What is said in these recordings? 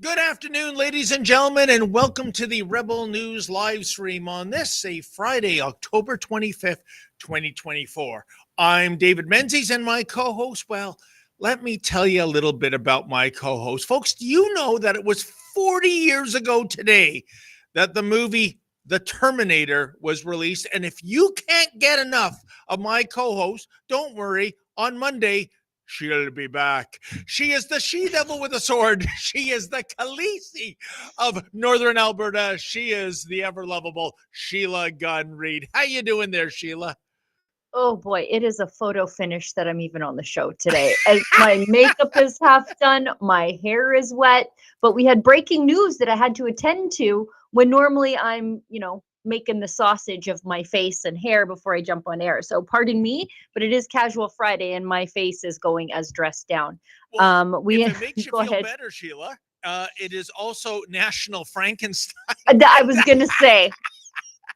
Good afternoon, ladies and gentlemen, and welcome to the Rebel News live stream on this, a Friday, October 25th, 2024. I'm David Menzies, and my co-host, well, let me tell you a little bit about my co-host. Folks, do you know that it was 40 years ago today that the movie The Terminator was released? And if you can't get enough of my co-host, don't worry, on Monday, she'll be back. She is the she-devil with a sword. She is the Khaleesi of Northern Alberta. She is the ever-lovable Sheila Gunn Reid. How you doing there, Sheila? Oh boy, it is a photo finish that I'm even on the show today. My makeup is half done, my hair is wet, but we had breaking news that I had to attend to when normally I'm, making the sausage of my face and hair before I jump on air. So pardon me, but it is Casual Friday and my face is going as dressed down. Well, if it makes you feel better, Sheila, it is also National Frankenstein. I was going to say,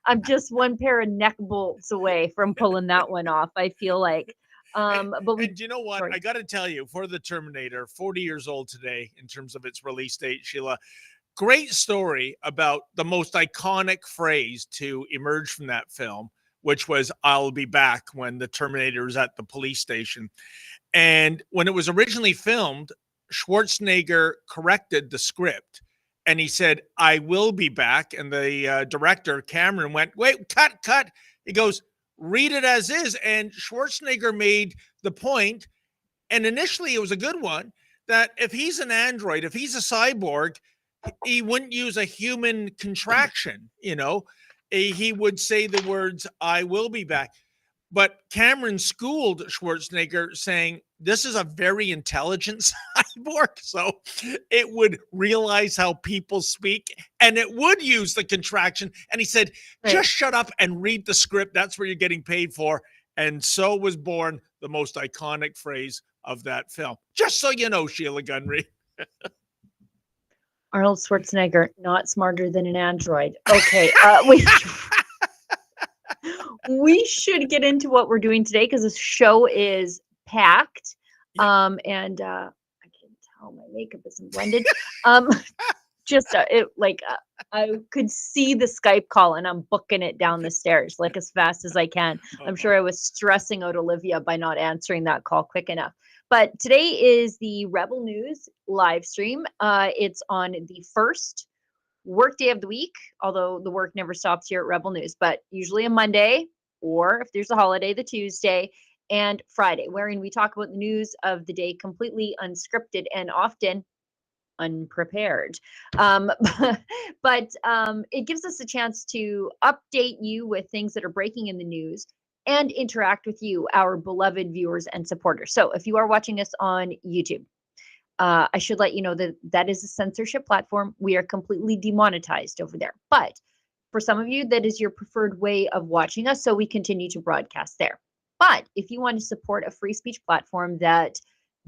I'm just one pair of neck bolts away from pulling that one off, I feel like. And you know what? Sorry. I got to tell you, for The Terminator, 40 years old today in terms of its release date, Sheila, great story about the most iconic phrase to emerge from that film, which was, "I'll be back," when the Terminator is at the police station. And when it was originally filmed, Schwarzenegger corrected the script and he said, "I will be back." And the director, Cameron, went, "Wait, cut." He goes, "Read it as is." And Schwarzenegger made the point, and initially it was a good one, that if he's an android, if he's a cyborg, he wouldn't use a human contraction, he would say the words, "I will be back." But Cameron schooled Schwarzenegger, saying this is a very intelligent cyborg, so it would realize how people speak and it would use the contraction. And he said, just shut up and read the script. That's where you're getting paid for. And so was born the most iconic phrase of that film. Just so you know, Sheila Gunn Reid. Arnold Schwarzenegger, not smarter than an android. Okay, we should get into what we're doing today because the show is packed. Yeah. And I can tell my makeup isn't blended. I could see the Skype call and I'm booking it down the stairs like as fast as I can. I'm sure I was stressing out Olivia by not answering that call quick enough. But today is the Rebel News live stream. It's on the first work day of the week, although the work never stops here at Rebel News, but usually a Monday, or if there's a holiday, the Tuesday and Friday, wherein we talk about the news of the day completely unscripted and often unprepared. But it gives us a chance to update you with things that are breaking in the news and interact with you, our beloved viewers and supporters. So if you are watching us on YouTube, I should let you know that that is a censorship platform. We are completely demonetized over there. But for some of you, that is your preferred way of watching us, so we continue to broadcast there. But if you want to support a free speech platform that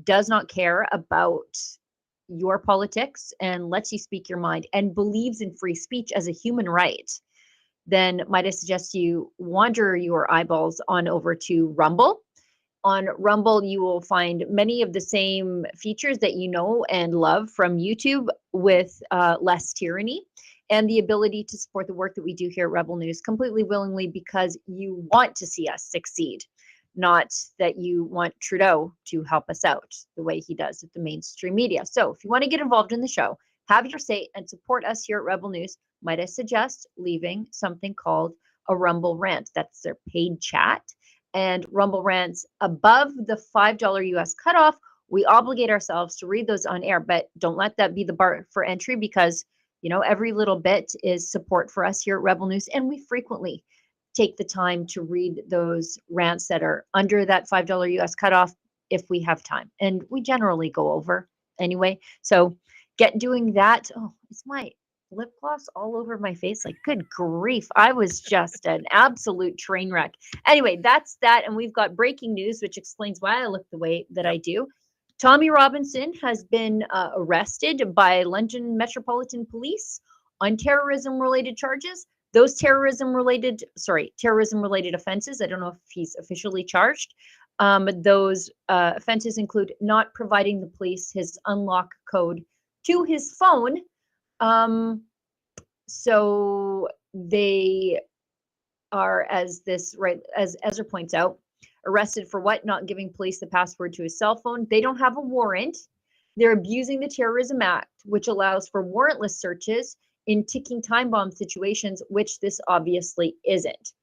does not care about your politics and lets you speak your mind and believes in free speech as a human right, then might I suggest you wander your eyeballs on over to Rumble On Rumble, you will find many of the same features that you know and love from YouTube with less tyranny and the ability to support the work that we do here at Rebel News completely willingly because you want to see us succeed, not that you want Trudeau to help us out the way he does with the mainstream media. So if you want to get involved in the show, have your say and support us here at Rebel News, might I suggest leaving something called a Rumble Rant. That's their paid chat. And Rumble Rants above the $5 US cutoff, we obligate ourselves to read those on air, but don't let that be the bar for entry because, you know, every little bit is support for us here at Rebel News. And we frequently take the time to read those rants that are under that $5 US cutoff if we have time. And we generally go over anyway. So get doing that. Oh, it's my lip gloss all over my face. Like, good grief. I was just an absolute train wreck. Anyway, that's that. And we've got breaking news, which explains why I look the way that I do. Tommy Robinson has been arrested by London Metropolitan Police on terrorism-related charges. Those terrorism-related offenses, I don't know if he's officially charged. Those offenses include not providing the police his unlock code to his phone. So they are, as Ezra points out, arrested for what? Not giving police the password to his cell phone. They don't have a warrant. They're abusing the Terrorism Act, which allows for warrantless searches in ticking time bomb situations, which this obviously isn't.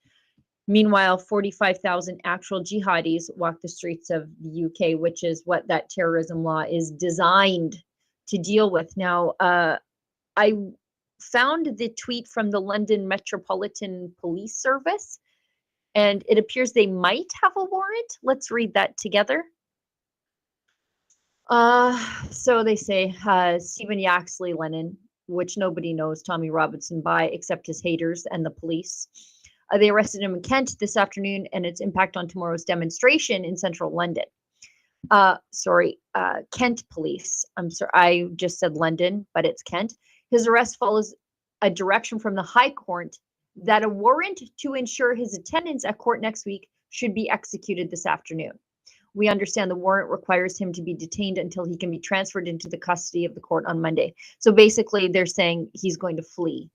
Meanwhile, 45,000 actual jihadis walk the streets of the UK, which is what that terrorism law is designed to deal with. Now, I found the tweet from the London Metropolitan Police Service, and it appears they might have a warrant. Let's read that together. So they say Stephen Yaxley Lennon, which nobody knows Tommy Robinson by except his haters and the police. They arrested him in Kent this afternoon and its impact on tomorrow's demonstration in central London. Kent police. I'm sorry, I just said London, but it's Kent. His arrest follows a direction from the High Court that a warrant to ensure his attendance at court next week should be executed this afternoon. We understand the warrant requires him to be detained until he can be transferred into the custody of the court on Monday. So basically, they're saying he's going to flee.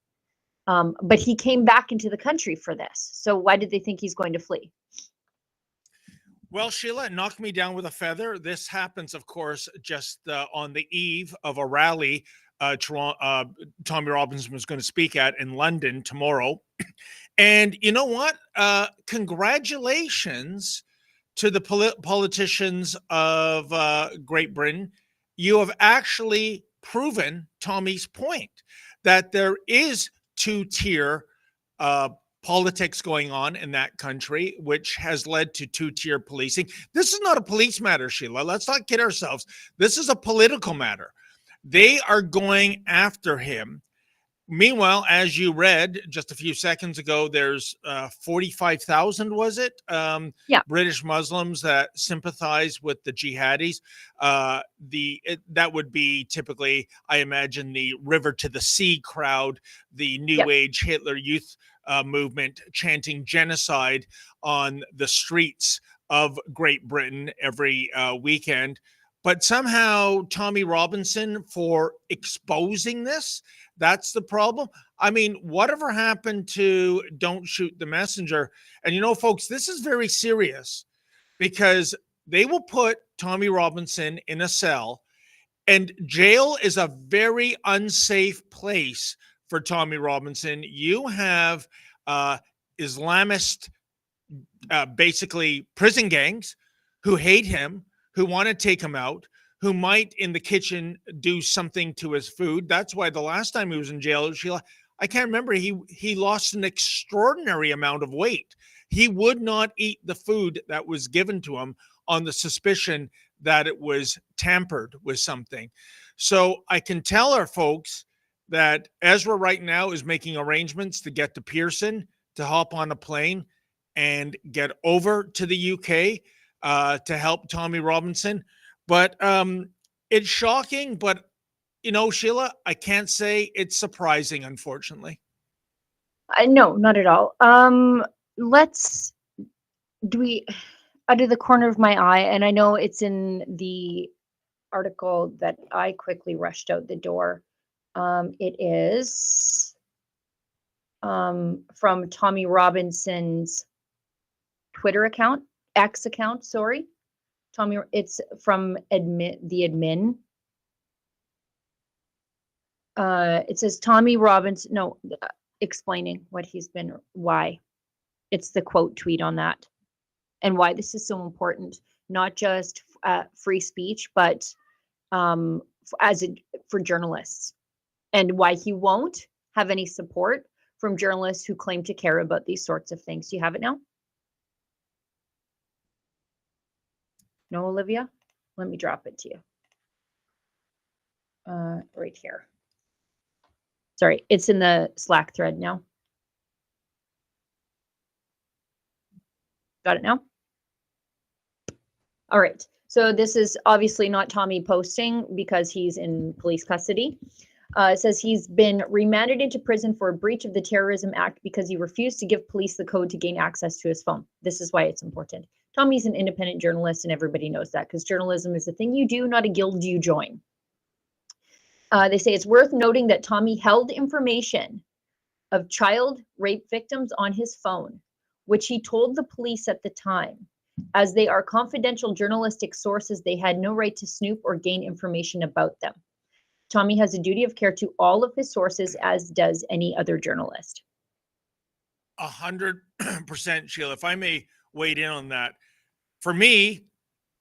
But he came back into the country for this. So why did they think he's going to flee? Well, Sheila, knock me down with a feather. This happens, of course, just on the eve of a rally Tommy Robinson was going to speak at in London tomorrow. And you know what? Congratulations to the politicians of Great Britain. You have actually proven Tommy's point that there is two-tier politics going on in that country, which has led to two-tier policing. This is not a police matter, Sheila. Let's not kid ourselves. This is a political matter. They are going after him. Meanwhile, as you read just a few seconds ago, there's 45,000, was it? British Muslims that sympathize with the jihadis. That would be typically, I imagine, the River to the Sea crowd, the New Age Hitler Youth movement chanting genocide on the streets of Great Britain every weekend. But somehow Tommy Robinson, for exposing this, that's the problem. I mean, whatever happened to don't shoot the messenger? And you know, folks, this is very serious because they will put Tommy Robinson in a cell, and jail is a very unsafe place for Tommy Robinson. You have Islamist, basically prison gangs who hate him, who want to take him out, who might in the kitchen do something to his food. That's why the last time he was in jail, Sheila, I can't remember, he lost an extraordinary amount of weight. He would not eat the food that was given to him on the suspicion that it was tampered with something. So I can tell our folks that Ezra right now is making arrangements to get to Pearson to hop on a plane and get over to the UK to help Tommy Robinson. But it's shocking, but you know, Sheila, I can't say it's surprising, unfortunately. No, not at all. out of the corner of my eye, and I know it's in the article that I quickly rushed out the door. It is from Tommy Robinson's Twitter account, X account, sorry. Tommy, it's from the admin. It says Tommy Robinson, no, explaining what he's been, why. It's the quote tweet on that. And why this is so important, not just free speech, but for journalists, and why he won't have any support from journalists who claim to care about these sorts of things. Do you have it now? No, Olivia? Let me drop it to you. Right here. Sorry, it's in the Slack thread now. Got it now? All right. So this is obviously not Tommy posting because he's in police custody. It says he's been remanded into prison for a breach of the Terrorism Act because he refused to give police the code to gain access to his phone. This is why it's important. Tommy's an independent journalist, and everybody knows that because journalism is a thing you do, not a guild you join. They say it's worth noting that Tommy held information of child rape victims on his phone, which he told the police at the time. As they are confidential journalistic sources, they had no right to snoop or gain information about them. Tommy has a duty of care to all of his sources, as does any other journalist. 100%, Sheila. If I may weigh in on that. For me,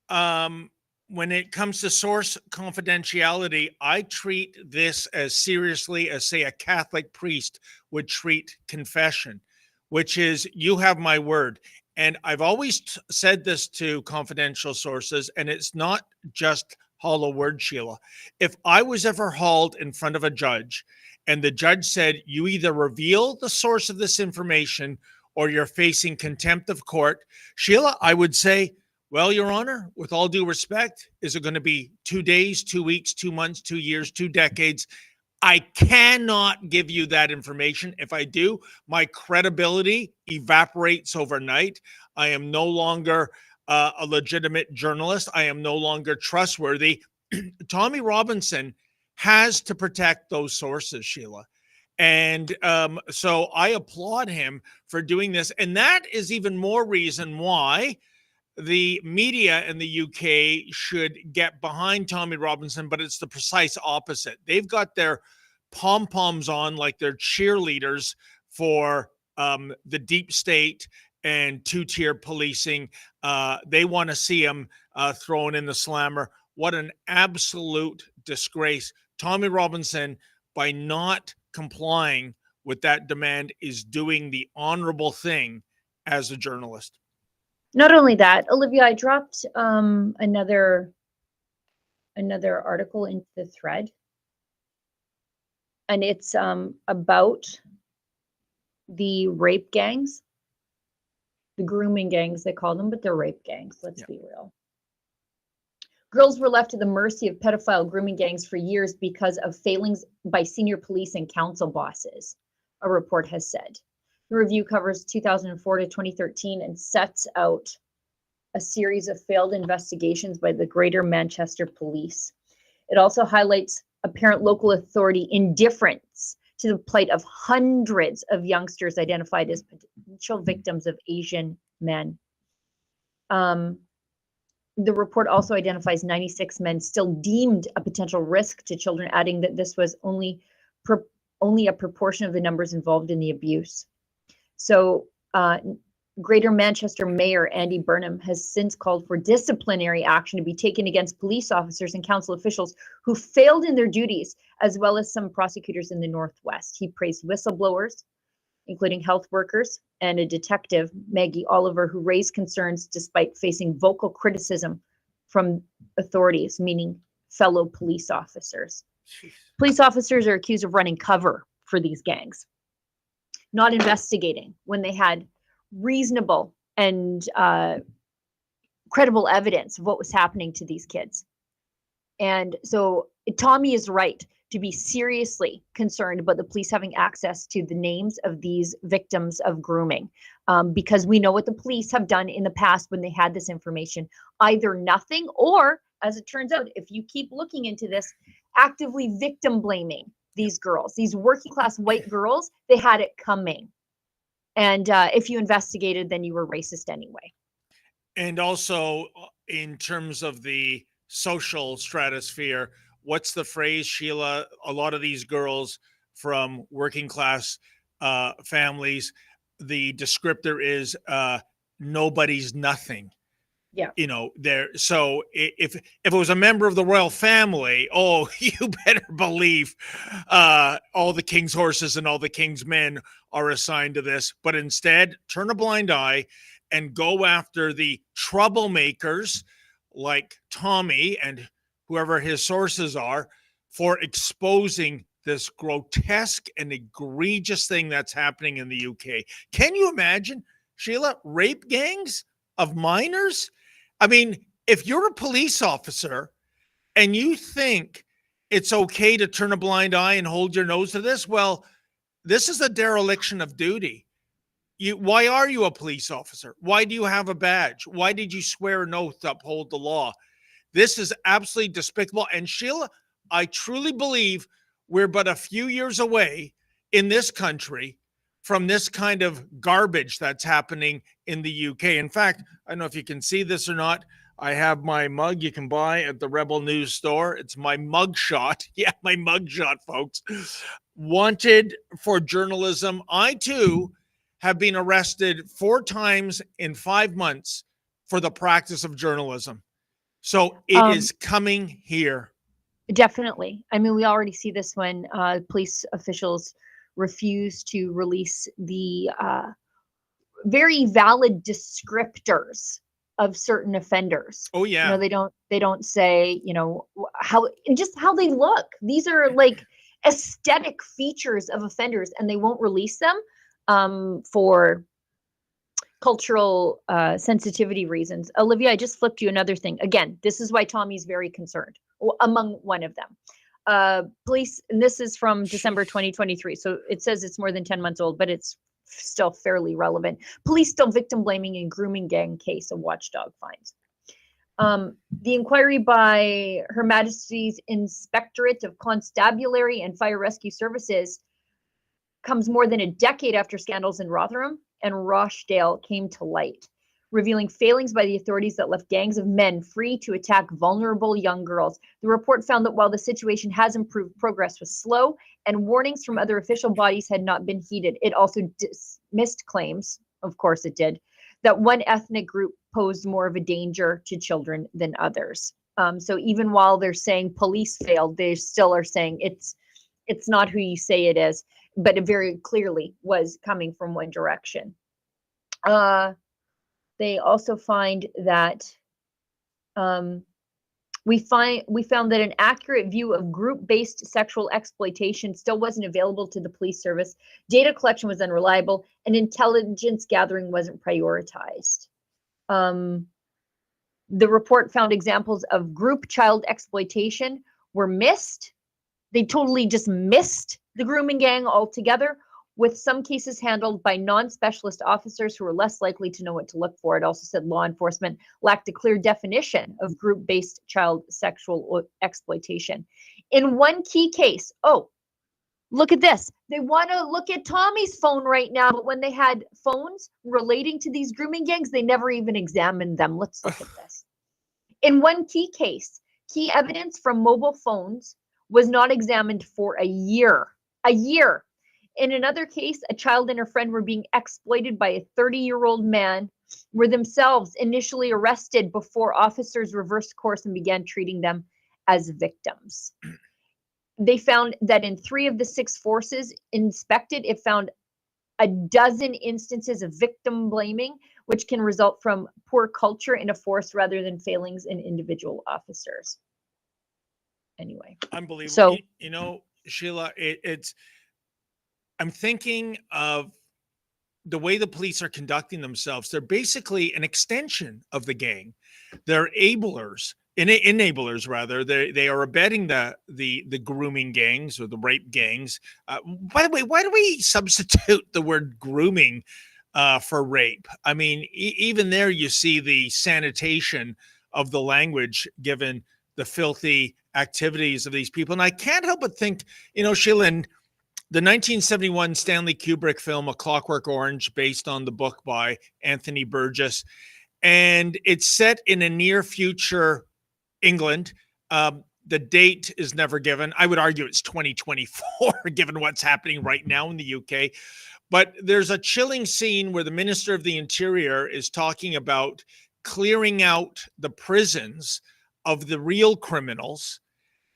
when it comes to source confidentiality, I treat this as seriously as, say, a Catholic priest would treat confession, which is, you have my word. And I've always said this to confidential sources, and it's not just hollow words, Sheila. If I was ever hauled in front of a judge and the judge said, you either reveal the source of this information or you're facing contempt of court, Sheila, I would say, well, Your Honor, with all due respect, is it going to be 2 days, 2 weeks, 2 months, 2 years, 2 decades? I cannot give you that information. If I do, my credibility evaporates overnight. I am no longer a legitimate journalist. I am no longer trustworthy. Tommy Robinson has to protect those sources, Sheila. And so I applaud him for doing this. And that is even more reason why the media in the UK should get behind Tommy Robinson, but it's the precise opposite. They've got their pom-poms on like they're cheerleaders for the deep state and two-tier policing. They want to see him thrown in the slammer. What an absolute disgrace. Tommy Robinson, by not complying with that demand, is doing the honorable thing as a journalist. Not only that, Olivia, I dropped another article into the thread, and it's about the rape gangs, the grooming gangs, they call them, but they're rape gangs. Let's be real. Girls were left to the mercy of pedophile grooming gangs for years because of failings by senior police and council bosses, a report has said. The review covers 2004 to 2013 and sets out a series of failed investigations by the Greater Manchester Police. It also highlights apparent local authority indifference to the plight of hundreds of youngsters identified as potential victims of Asian men. The report also identifies 96 men still deemed a potential risk to children, adding that this was only a proportion of the numbers involved in the abuse. So Greater Manchester Mayor Andy Burnham has since called for disciplinary action to be taken against police officers and council officials who failed in their duties, as well as some prosecutors in the Northwest. He praised whistleblowers, including health workers and a detective, Maggie Oliver, who raised concerns despite facing vocal criticism from authorities, meaning fellow police officers. Jeez. Police officers are accused of running cover for these gangs, not investigating when they had reasonable and credible evidence of what was happening to these kids. And so Tommy is right to be seriously concerned about the police having access to the names of these victims of grooming. because we know what the police have done in the past when they had this information, either nothing or, as it turns out, if you keep looking into this, actively victim blaming these girls, these working class white girls. They had it coming. And if you investigated, then you were racist anyway. And also, in terms of the social stratosphere, what's the phrase, Sheila? A lot of these girls from working class families, the descriptor is nobody's nothing. Yeah. You know, there. So if it was a member of the royal family, oh, you better believe all the king's horses and all the king's men are assigned to this. But instead, turn a blind eye and go after the troublemakers like Tommy and whoever his sources are for exposing this grotesque and egregious thing that's happening in the UK. Can you imagine, Sheila, rape gangs of minors? I mean, if you're a police officer and you think it's okay to turn a blind eye and hold your nose to this, well, this is a dereliction of duty. Why are you a police officer? Why do you have a badge? Why did you swear an oath to uphold the law? This is absolutely despicable. And Sheila, I truly believe we're but a few years away in this country from this kind of garbage that's happening in the UK. In fact, I don't know if you can see this or not. I have my mug you can buy at the Rebel News store. It's my mug shot. Yeah, my mug shot, folks. Wanted for journalism. I, too, have been arrested 4 times in 5 months for the practice of journalism. So it is coming here. Definitely. I mean, we already see this when police officials refuse to release the very valid descriptors of certain offenders. Oh yeah. You know, they don't say, you know, how they look. These are like aesthetic features of offenders, and they won't release them for cultural sensitivity reasons. Olivia, I just flipped you another thing. Again, this is why Tommy's very concerned, among one of them. Police, and this is from December 2023, so it says it's more than 10 months old, but it's still fairly relevant. Police still victim blaming in grooming gang case, a watchdog finds. The inquiry by Her Majesty's Inspectorate of Constabulary and Fire Rescue Services comes more than a decade after scandals in Rotherham and Rochdale came to light, revealing failings by the authorities that left gangs of men free to attack vulnerable young girls. The report found that while the situation has improved, progress was slow, and warnings from other official bodies had not been heeded. It also dismissed claims, of course it did, that one ethnic group posed more of a danger to children than others. So even while they're saying police failed, they still are saying it's not who you say it is, but it very clearly was coming from one direction. They also find that we found that an accurate view of group-based sexual exploitation still wasn't available to the police service. Data collection was unreliable, and intelligence gathering wasn't prioritized. The report found examples of group child exploitation were missed. They totally just missed the grooming gang altogether, with some cases handled by non-specialist officers who were less likely to know what to look for. It also said law enforcement lacked a clear definition of group-based child sexual exploitation. In one key case, oh, look at this. They want to look at Tommy's phone right now, but when they had phones relating to these grooming gangs, they never even examined them. Let's look at this. In one key case, key evidence from mobile phones was not examined for a year. A year. In another case, a child and her friend were being exploited by a 30-year-old man, were themselves initially arrested before officers reversed course and began treating them as victims. They found that in 3 of the 6 forces inspected, it found a dozen instances of victim blaming, which can result from poor culture in a force rather than failings in individual officers. Anyway, unbelievable. So, you know, Sheila, I'm thinking of the way the police are conducting themselves. They're basically an extension of the gang. They're enablers rather. They are abetting the grooming gangs or the rape gangs. By the way, why do we substitute the word grooming for rape. I mean, even there you see the sanitation of the language given the filthy activities of these people. And I can't help but think, Sheila, in the 1971 Stanley Kubrick film, A Clockwork Orange, based on the book by Anthony Burgess, and it's set in a near future England. The date is never given. I would argue it's 2024, given what's happening right now in the UK. But there's a chilling scene where the Minister of the Interior is talking about clearing out the prisons of the real criminals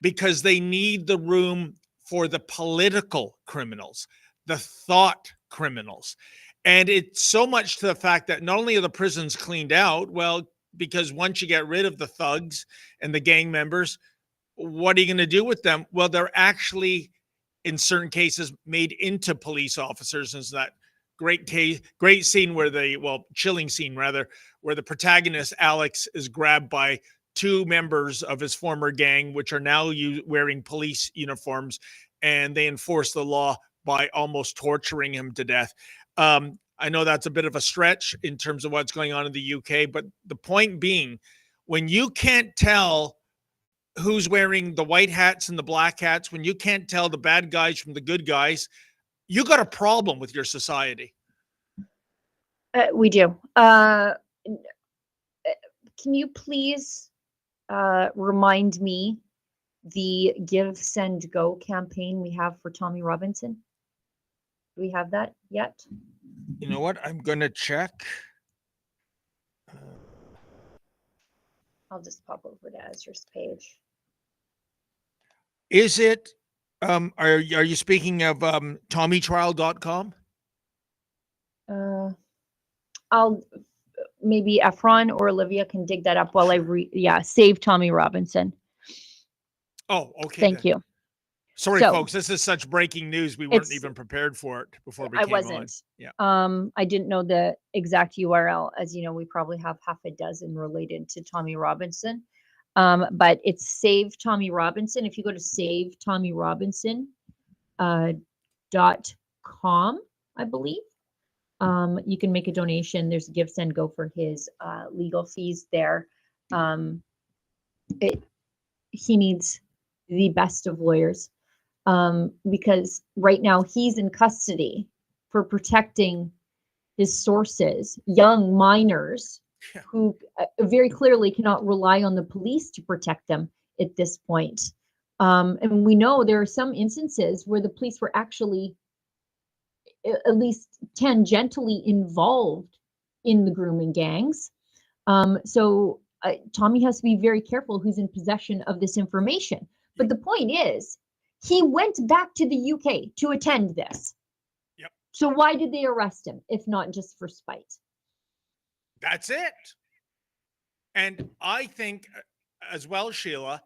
because they need the room for the political criminals, the thought criminals. And it's so much to the fact that not only are the prisons cleaned out, well, because once you get rid of the thugs and the gang members, what are you going to do with them? Well, they're actually, in certain cases, made into police officers. And it's that great scene where chilling scene rather, where the protagonist, Alex, is grabbed by two members of his former gang, which are now wearing police uniforms, and they enforce the law by almost torturing him to death. I know that's a bit of a stretch in terms of what's going on in the UK, but the point being, when you can't tell who's wearing the white hats and the black hats, when you can't tell the bad guys from the good guys, you got a problem with your society. We do. Can you please remind me the Give, Send, Go campaign we have for Tommy Robinson? Do we have that yet? You know what? I'm going to check. I'll just pop over to Ezra's page. Is it, are you speaking of TommyTrial.com? I'll, maybe Efron or Olivia can dig that up while I Save Tommy Robinson. Oh, okay. Thank you. Sorry, folks. This is such breaking news. We weren't even prepared for it before we came on. I wasn't. Yeah. I didn't know the exact URL. As you know, we probably have half a dozen related to Tommy Robinson. But it's Save Tommy Robinson. If you go to SaveTommyRobinson.com, I believe, you can make a donation. There's a Give, Send, Go for his legal fees there. He needs the best of lawyers, because right now he's in custody for protecting his sources, young minors who very clearly cannot rely on the police to protect them at this point. And we know there are some instances where the police were actually at least tangentially involved in the grooming gangs. So Tommy has to be very careful who's in possession of this information. But the point is, he went back to the UK to attend this. Yep. So why did they arrest him, if not just for spite? That's it. And I think as well, Sheila,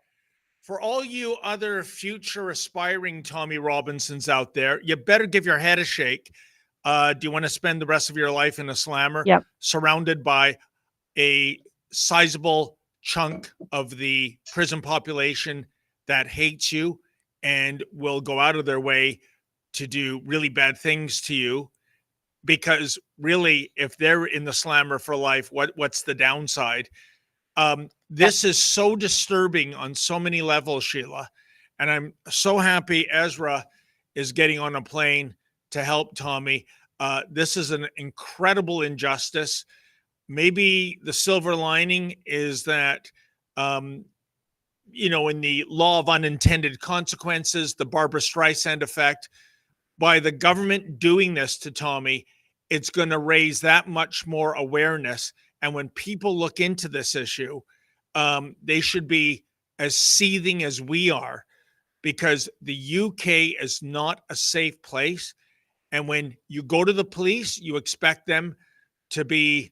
for all you other future aspiring Tommy Robinsons out there, you better give your head a shake. Do you want to spend the rest of your life in a slammer, surrounded by a sizable chunk of the prison population that hates you and will go out of their way to do really bad things to you? Because really, if they're in the slammer for life, what's the downside? This is so disturbing on so many levels, Sheila. And I'm so happy Ezra is getting on a plane to help Tommy. This is an incredible injustice. Maybe the silver lining is that, in the law of unintended consequences, the Barbara Streisand effect, by the government doing this to Tommy, it's going to raise that much more awareness. And when people look into this issue, they should be as seething as we are, because the UK is not a safe place. And when you go to the police, you expect them to be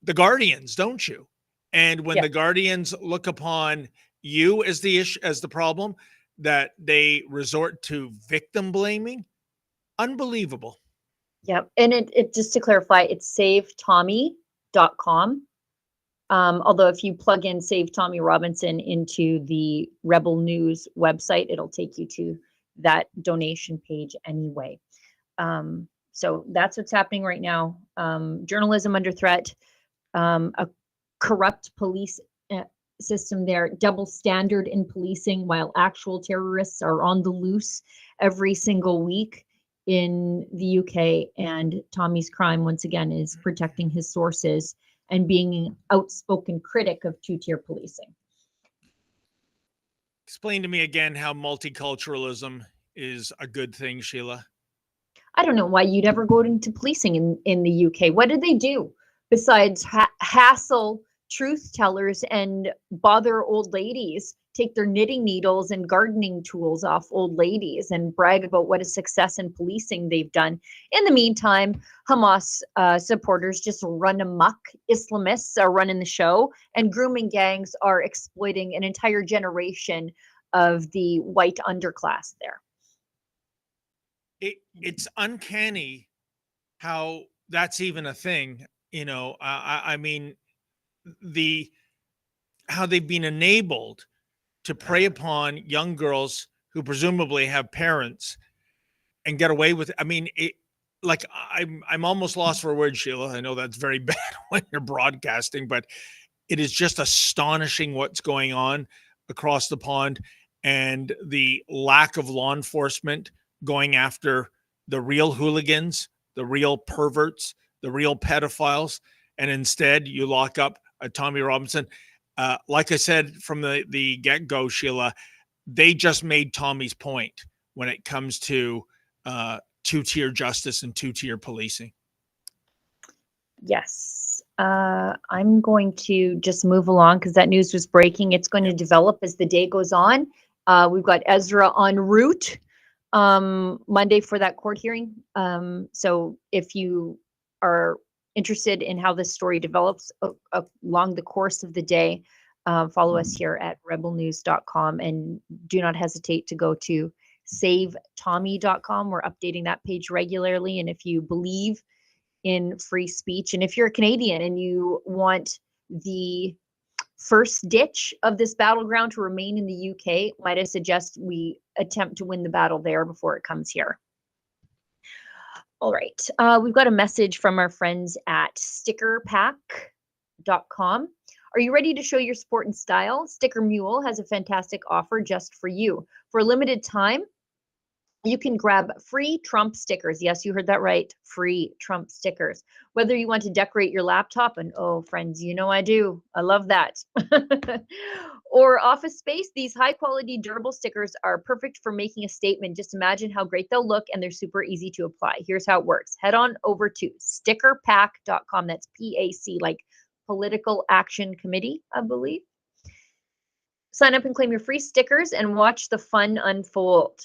the guardians, don't you? And when the guardians look upon you as the issue, as the problem, that they resort to victim blaming. Unbelievable. Yep. And it just to clarify, it's SaveTommy.com. Although if you plug in Save Tommy Robinson into the Rebel News website, it'll take you to that donation page anyway. So that's what's happening right now. Journalism under threat, a corrupt police system there, double standard in policing, while actual terrorists are on the loose every single week in the UK. And Tommy's crime, once again, is protecting his sources and being an outspoken critic of two-tier policing. Explain to me again how multiculturalism is a good thing, Sheila. I don't know why you'd ever go into policing in the UK. What did they do besides hassle truth tellers and bother old ladies, take their knitting needles and gardening tools off old ladies and brag about what a success in policing they've done? In the meantime, Hamas supporters just run amok. Islamists are running the show, and grooming gangs are exploiting an entire generation of the white underclass there. It's uncanny how that's even a thing. I mean, how they've been enabled to prey upon young girls who presumably have parents and get away with it. I mean, I'm almost lost for words, Sheila. I know that's very bad when you're broadcasting, but it is just astonishing what's going on across the pond, and the lack of law enforcement going after the real hooligans, the real perverts, the real pedophiles. And instead you lock up Tommy Robinson. Like I said from the get-go, Sheila, they just made Tommy's point when it comes to two-tier justice and two-tier policing. Yes. I'm going to just move along because that news was breaking. It's going to develop as the day goes on. We've got Ezra en route Monday for that court hearing. So if you are interested in how this story develops along the course of the day, follow us here at rebelnews.com, and do not hesitate to go to savetommy.com. We're updating that page regularly. And if you believe in free speech, and if you're a Canadian and you want the first ditch of this battleground to remain in the UK, might I suggest we attempt to win the battle there before it comes here. All right, we've got a message from our friends at stickerpack.com. Are you ready to show your support and style? Sticker Mule has a fantastic offer just for you. For a limited time, you can grab free Trump stickers. Yes, you heard that right. Free Trump stickers. Whether you want to decorate your laptop, and oh, friends, you know I do. I love that. Or office space, these high quality durable stickers are perfect for making a statement. Just imagine how great they'll look, and they're super easy to apply. Here's how it works. Head on over to stickerpack.com. That's PAC, like Political Action Committee, I believe. Sign up and claim your free stickers and watch the fun unfold.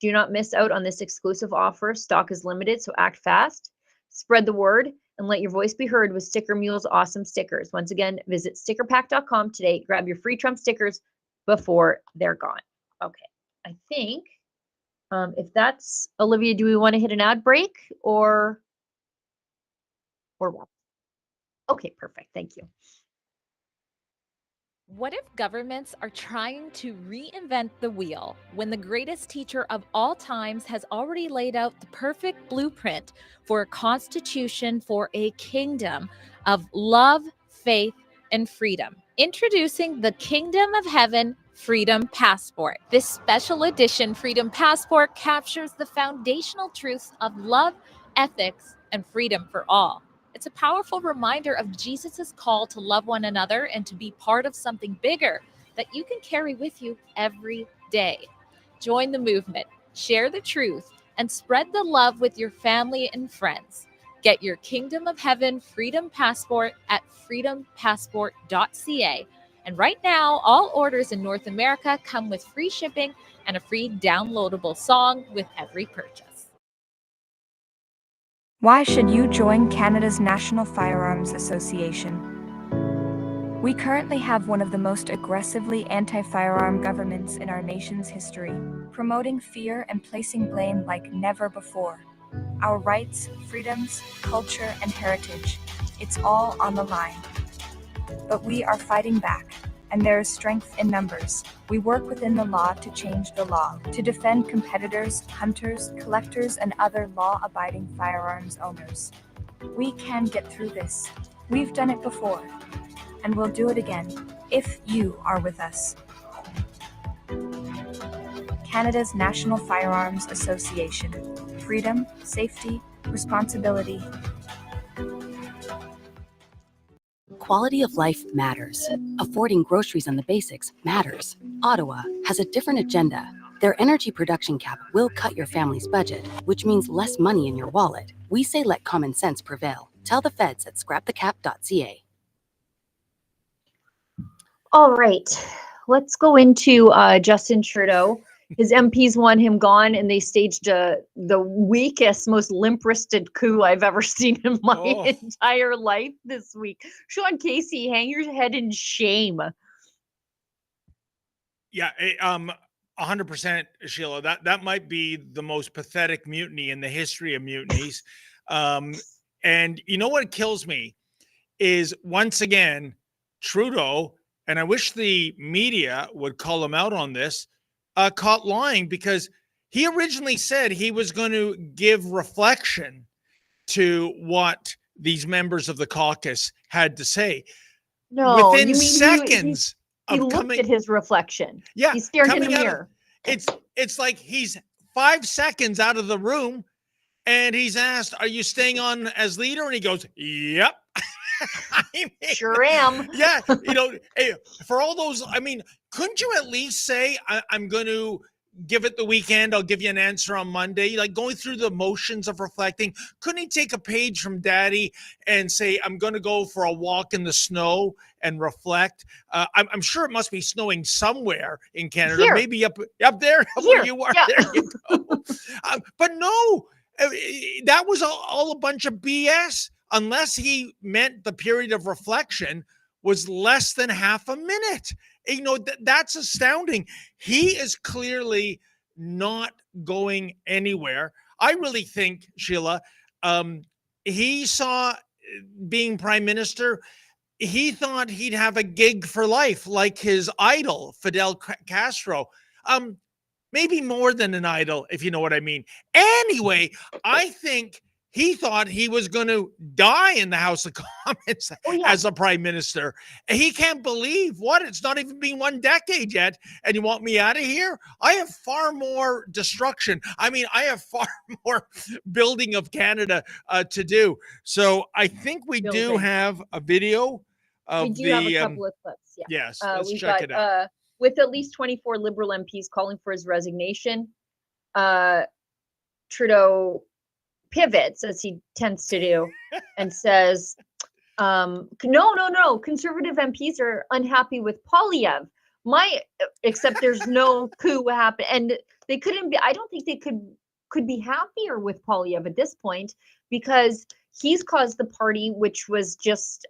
Do not miss out on this exclusive offer. Stock is limited, so act fast. Spread the word and let your voice be heard with Sticker Mule's awesome stickers. Once again, visit stickerpack.com today. Grab your free Trump stickers before they're gone. Okay, I think if that's Olivia, do we want to hit an ad break or what? Okay, perfect. Thank you. What if governments are trying to reinvent the wheel when the greatest teacher of all times has already laid out the perfect blueprint for a constitution for a kingdom of love, faith, and freedom? Introducing the Kingdom of Heaven Freedom Passport. This special edition Freedom Passport captures the foundational truths of love, ethics, and freedom for all. It's a powerful reminder of Jesus's call to love one another and to be part of something bigger that you can carry with you every day. Join the movement, share the truth, and spread the love with your family and friends. Get your Kingdom of Heaven Freedom Passport at freedompassport.ca. And right now, all orders in North America come with free shipping and a free downloadable song with every purchase. Why should you join Canada's National Firearms Association? We currently have one of the most aggressively anti-firearm governments in our nation's history, promoting fear and placing blame like never before. Our rights, freedoms, culture, and heritage, it's all on the line. But we are fighting back, and there is strength in numbers. We work within the law to change the law, to defend competitors, hunters, collectors, and other law-abiding firearms owners. We can get through this. We've done it before, and we'll do it again, if you are with us. Canada's National Firearms Association. Freedom, safety, responsibility. Quality of life matters. Affording groceries and the basics matters. Ottawa has a different agenda. Their energy production cap will cut your family's budget, which means less money in your wallet. We say let common sense prevail. Tell the feds at scrapthecap.ca. All right, let's go into Justin Trudeau. His MPs want him gone, and they staged the weakest, most limp-wristed coup I've ever seen in my entire life this week. Sean Casey, hang your head in shame. Yeah, 100%, Sheila. That might be the most pathetic mutiny in the history of mutinies. And you know what kills me is, once again, Trudeau, and I wish the media would call him out on this, caught lying, because he originally said he was going to give reflection to what these members of the caucus had to say. No, within you mean seconds he of looked coming at his reflection. Yeah, he stared in coming the out mirror. It's like he's 5 seconds out of the room, and he's asked, "Are you staying on as leader?" And he goes, "Yep." I mean, Sure am. Yeah, hey, for all those, I mean, couldn't you at least say, I'm going to give it the weekend, I'll give you an answer on Monday? Like, going through the motions of reflecting, couldn't he take a page from Daddy and say, I'm going to go for a walk in the snow and reflect? I'm sure it must be snowing somewhere in Canada. Here. Maybe up there Here. where you are. Yeah. There you go. But no, that was all a bunch of BS. Unless he meant the period of reflection was less than half a minute. That's astounding. He is clearly not going anywhere. I really think, Sheila, he saw being prime minister, he thought he'd have a gig for life like his idol, Fidel Castro. Maybe more than an idol, if you know what I mean. Anyway, I think he thought he was going to die in the House of Commons as a prime minister. He can't believe it's not even been 1 decade yet, and you want me out of here? I have far more destruction. I mean, I have far more building of Canada to do. So I think we do have a video of we do have a couple of clips. Yeah. Yes, let's check it out. With at least 24 Liberal MPs calling for his resignation, Trudeau pivots, as he tends to do, and says, no, Conservative MPs are unhappy with Poilievre. Except there's no coup happened. And they couldn't be, I don't think they could be happier with Poilievre at this point, because he's caused the party, which was just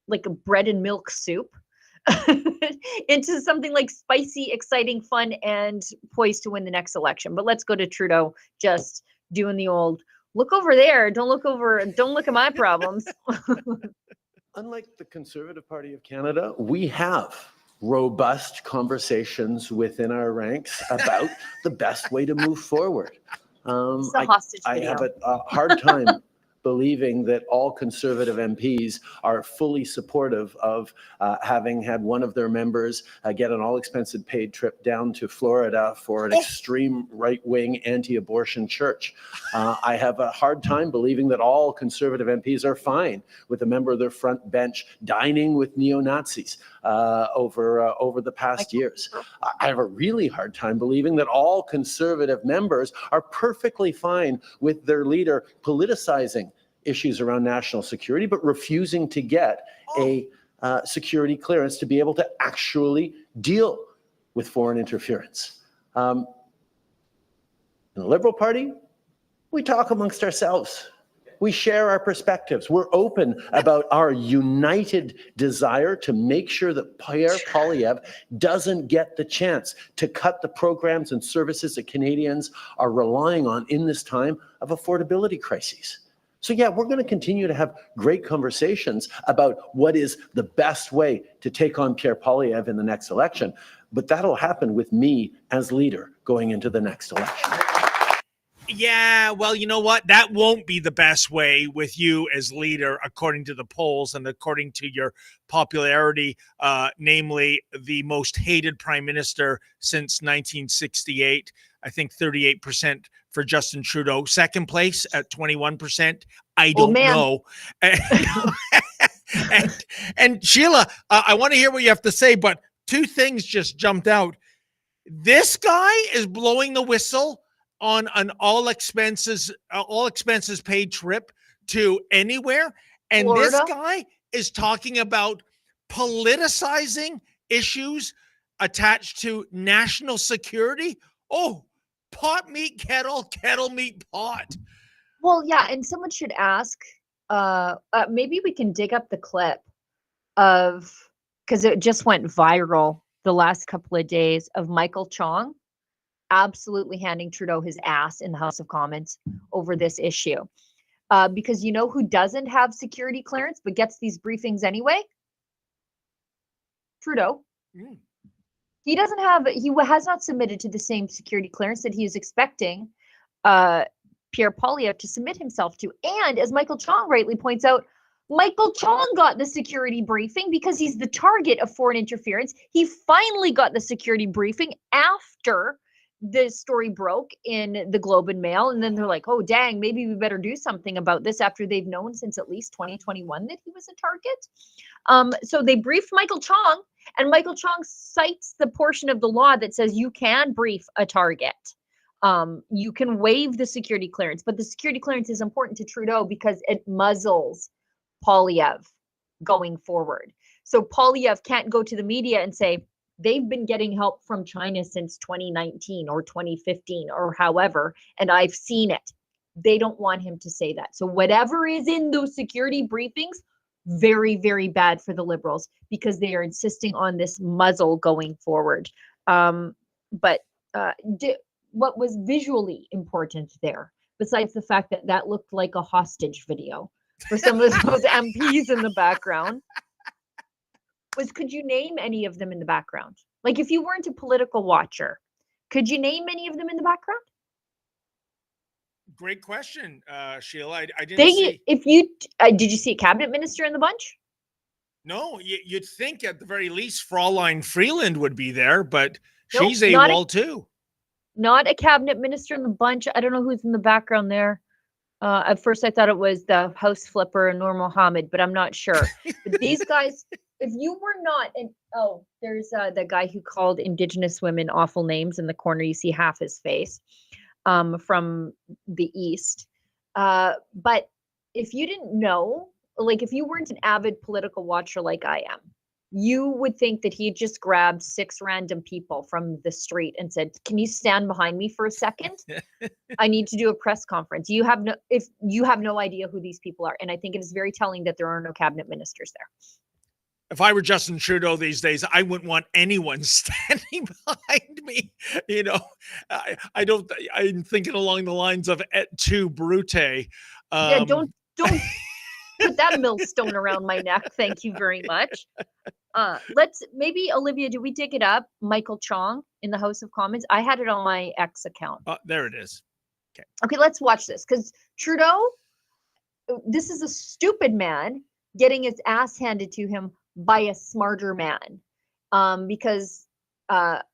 like a bread and milk soup, into something like spicy, exciting, fun, and poised to win the next election. But let's go to Trudeau just doing the old, look over there, don't look at my problems. Unlike the Conservative Party of Canada, we have robust conversations within our ranks about the best way to move forward. I have a hard time believing that all Conservative MPs are fully supportive of having had one of their members get an all-expenses paid trip down to Florida for an extreme right-wing anti-abortion church. I have a hard time believing that all Conservative MPs are fine with a member of their front bench dining with neo-Nazis over the past years. I have a really hard time believing that all Conservative members are perfectly fine with their leader politicizing issues around national security, but refusing to get a security clearance to be able to actually deal with foreign interference. In the Liberal Party, we talk amongst ourselves. We share our perspectives. We're open about our united desire to make sure that Pierre Poilievre doesn't get the chance to cut the programs and services that Canadians are relying on in this time of affordability crises. So yeah, we're going to continue to have great conversations about what is the best way to take on Pierre Poilievre in the next election. But that'll happen with me as leader going into the next election. Yeah, well, you know what? That won't be the best way with you as leader, according to the polls and according to your popularity, namely the most hated prime minister since 1968. I think 38% for Justin Trudeau. Second place at 21%. I don't know. And Sheila, I want to hear what you have to say, but two things just jumped out. This guy is blowing the whistle on an all expenses paid trip to anywhere. And Florida? This guy is talking about politicizing issues attached to national security. Oh, pot meet kettle, kettle meet pot. Well, yeah, and someone should ask, maybe we can dig up the clip of, because it just went viral the last couple of days, of Michael Chong absolutely handing Trudeau his ass in the House of Commons over this issue. Because you know who doesn't have security clearance but gets these briefings anyway? Trudeau. He has not submitted to the same security clearance that he is expecting Pierre Poilievre to submit himself to. And as Michael Chong rightly points out, Michael Chong got the security briefing because he's the target of foreign interference. He finally got the security briefing after the story broke in the Globe and Mail. And then they're like, oh, dang, maybe we better do something about this, after they've known since at least 2021 that he was a target. So they briefed Michael Chong, and Michael Chong cites the portion of the law that says you can brief a target. You can waive the security clearance, but the security clearance is important to Trudeau because it muzzles Poilievre going forward. So Poilievre can't go to the media and say, they've been getting help from China since 2019 or 2015 or however, and I've seen it. They don't want him to say that. So whatever is in those security briefings, very, very bad for the Liberals because they are insisting on this muzzle going forward. But what was visually important there, besides the fact that that looked like a hostage video for some of those MPs in the background, was, could you name any of them in the background? Like, if you weren't a political watcher, could you name any of them in the background? Great question, Sheila. I didn't see. If you did you see a cabinet minister in the bunch? No, you'd think at the very least Fraulein Freeland would be there, but Nope, she's AWOL too. Not a cabinet minister in the bunch. I don't know who's in the background there. At first, I thought it was the house flipper, Noor Mohammed, but I'm not sure. But these guys, if you were not, and oh, there's the guy who called Indigenous women awful names in the corner. You see half his face, from the East. But if you didn't know, like if you weren't an avid political watcher like I am, you would think that he just grabbed 6 random people from the street and said, "Can you stand behind me for a second? I need to do a press conference." You have no idea who these people are. And I think it is very telling that there are no cabinet ministers there. If I were Justin Trudeau these days, I wouldn't want anyone standing behind me. You know, I'm thinking along the lines of et tu, Brute. Yeah, don't put that millstone around my neck. Thank you very much. Let's maybe, Olivia, do we dig it up? Michael Chong in the House of Commons. I had it on my X account. There it is. Okay, let's watch this, because Trudeau, this is a stupid man getting his ass handed to him by a smarter man. Because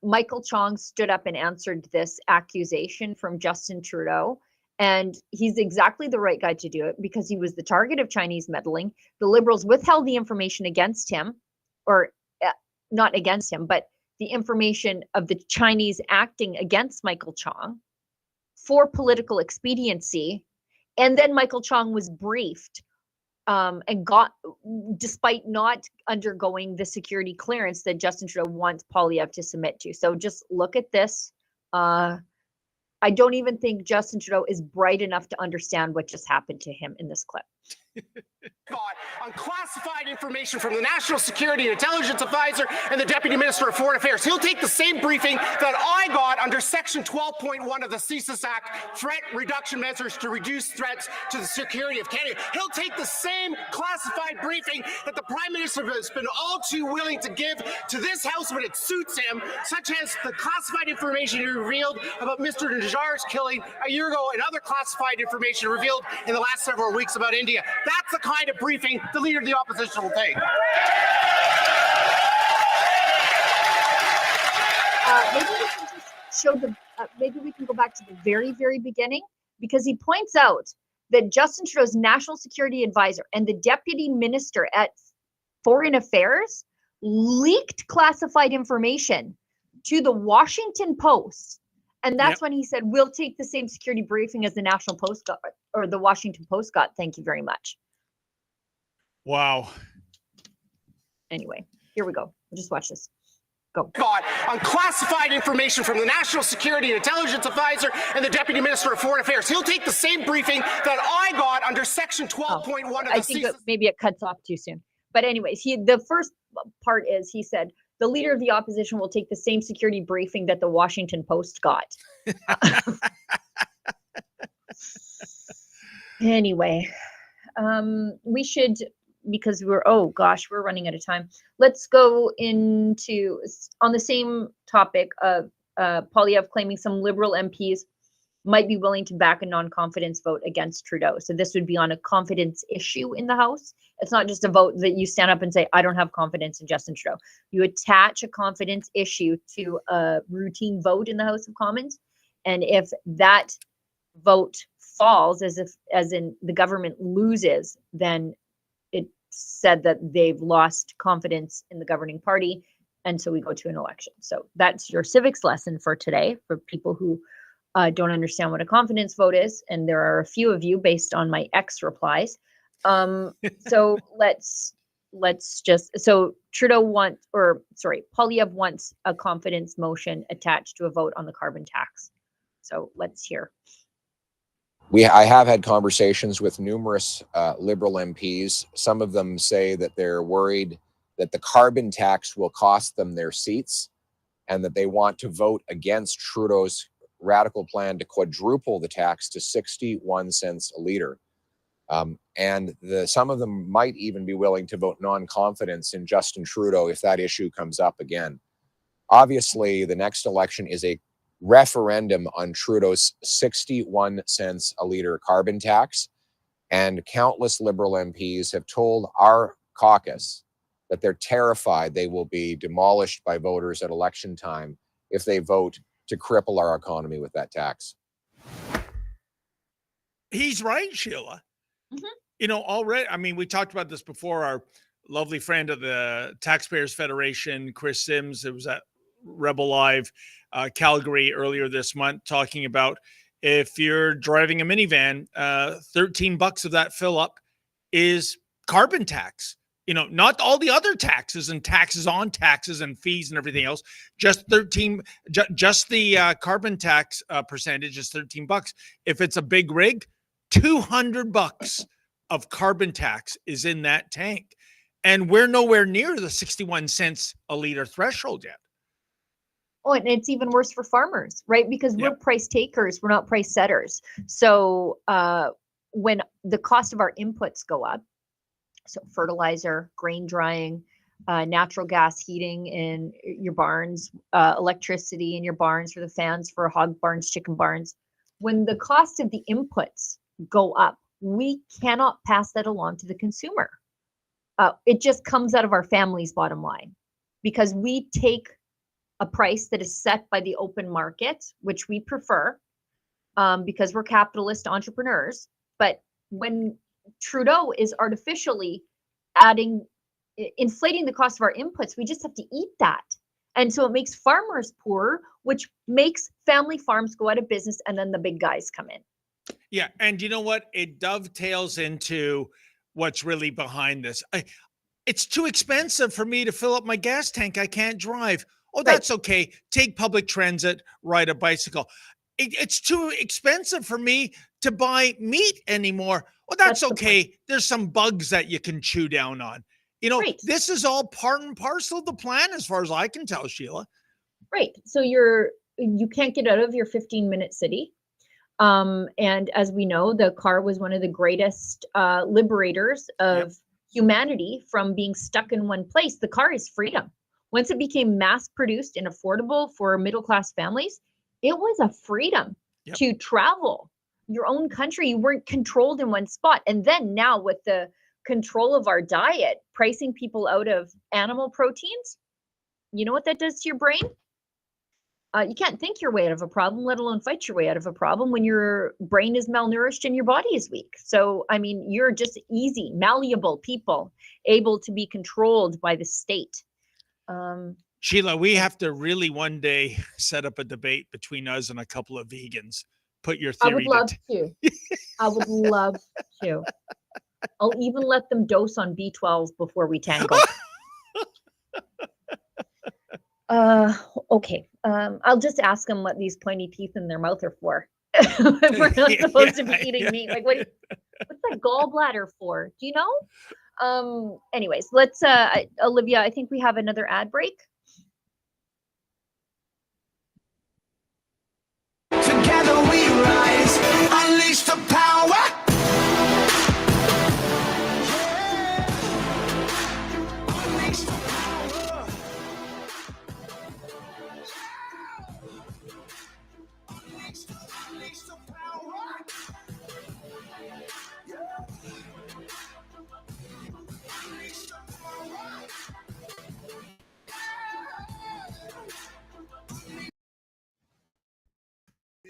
Michael Chong stood up and answered this accusation from Justin Trudeau. And he's exactly the right guy to do it because he was the target of Chinese meddling. The Liberals withheld the information against him, or not against him, but the information of the Chinese acting against Michael Chong for political expediency. And then Michael Chong was briefed and got, despite not undergoing the security clearance that Justin Trudeau wants Poilievre to submit to. So just look at this. I don't even think Justin Trudeau is bright enough to understand what just happened to him in this clip. On classified information from the National Security and Intelligence Advisor and the Deputy Minister of Foreign Affairs. He'll take the same briefing that I got under Section 12.1 of the CSIS Act, threat reduction measures to reduce threats to the security of Canada. He'll take the same classified briefing that the Prime Minister has been all too willing to give to this House when it suits him, such as the classified information he revealed about Mr. Najjar's killing a year ago and other classified information revealed in the last several weeks about India. That's the kind of briefing the Leader of the Opposition will take. Maybe we can just show the. Maybe we can go back to the very, very beginning, because he points out that Justin Trudeau's national security advisor and the deputy minister at Foreign Affairs leaked classified information to the Washington Post. And that's when he said, we'll take the same security briefing as the National Post got, or the Washington Post got. Thank you very much. Wow. Anyway, here we go. Just watch this. Go. On classified information from the National Security and Intelligence Advisor and the Deputy Minister of Foreign Affairs. He'll take the same briefing that I got under Section 12.1 of the I think maybe it cuts off too soon. But anyways, the first part is he said, the Leader of the Opposition will take the same security briefing that the Washington Post got. Anyway, we should, because we're running out of time. Let's go into, on the same topic of Poilievre claiming some Liberal MPs might be willing to back a non-confidence vote against Trudeau. So this would be on a confidence issue in the House. It's not just a vote that you stand up and say, I don't have confidence in Justin Trudeau. You attach a confidence issue to a routine vote in the House of Commons. And if that vote falls, as in the government loses, then it said that they've lost confidence in the governing party. And so we go to an election. So that's your civics lesson for today for people who don't understand what a confidence vote is. And there are a few of you based on my X replies. So Poilievre wants a confidence motion attached to a vote on the carbon tax. So let's hear. I have had conversations with numerous Liberal MPs. Some of them say that they're worried that the carbon tax will cost them their seats and that they want to vote against Trudeau's radical plan to quadruple the tax to 61 cents a litre. And some of them might even be willing to vote non-confidence in Justin Trudeau if that issue comes up again. Obviously, the next election is a referendum on Trudeau's 61 cents a litre carbon tax. And countless Liberal MPs have told our caucus that they're terrified they will be demolished by voters at election time if they vote to cripple our economy with that tax. He's right, Sheila. Mm-hmm. You know, already, I mean, we talked about this before. Our lovely friend of the Taxpayers Federation, Chris Sims, it was at Rebel Live Calgary earlier this month, talking about if you're driving a minivan, $13 of that fill up is carbon tax. You know, not all the other taxes and taxes on taxes and fees and everything else. Just just the carbon tax percentage is $13. If it's a big rig, $200 of carbon tax is in that tank, and we're nowhere near the 61 cents a liter threshold yet. Oh, and it's even worse for farmers, right? Because we're price takers, we're not price setters. So when the cost of our inputs go up, so fertilizer, grain drying, natural gas heating in your barns, electricity in your barns for the fans, for hog barns, chicken barns. When the cost of the inputs go up, we cannot pass that along to the consumer. It just comes out of our family's bottom line, because we take a price that is set by the open market, which we prefer because we're capitalist entrepreneurs. But when Trudeau is artificially inflating the cost of our inputs, we just have to eat that. And so it makes farmers poorer, which makes family farms go out of business, and then the big guys come in. Yeah. And you know what? It dovetails into what's really behind this. It's too expensive for me to fill up my gas tank. I can't drive. Oh, that's okay. Take public transit, ride a bicycle. It's too expensive for me to buy meat anymore. Well, that's That's the okay. There's some bugs that you can chew down on. You know, Right. this is all part and parcel of the plan, as far as I can tell, Sheila. Right. So you can't get out of your 15-minute city. And as we know, the car was one of the greatest liberators of humanity from being stuck in one place. The car is freedom. Once it became mass produced and affordable for middle-class families, it was a freedom to travel your own country. You weren't controlled in one spot. And then now with the control of our diet, pricing people out of animal proteins, you know what that does to your brain? You can't think your way out of a problem, let alone fight your way out of a problem when your brain is malnourished and your body is weak. So, I mean, you're just easy, malleable people able to be controlled by the state. Sheila, we have to really one day set up a debate between us and a couple of vegans. Put your theory. I would love to. I would love to. I'll even let them dose on B12 before we tangle. Okay. I'll just ask them what these pointy teeth in their mouth are for. We're not supposed to be eating meat. Like, what's that gallbladder for? Do you know? Anyways, let's, Olivia, I think we have another ad break. Together we rise, unleash the power. Unleash the power. Unleash the power. Unleash the power.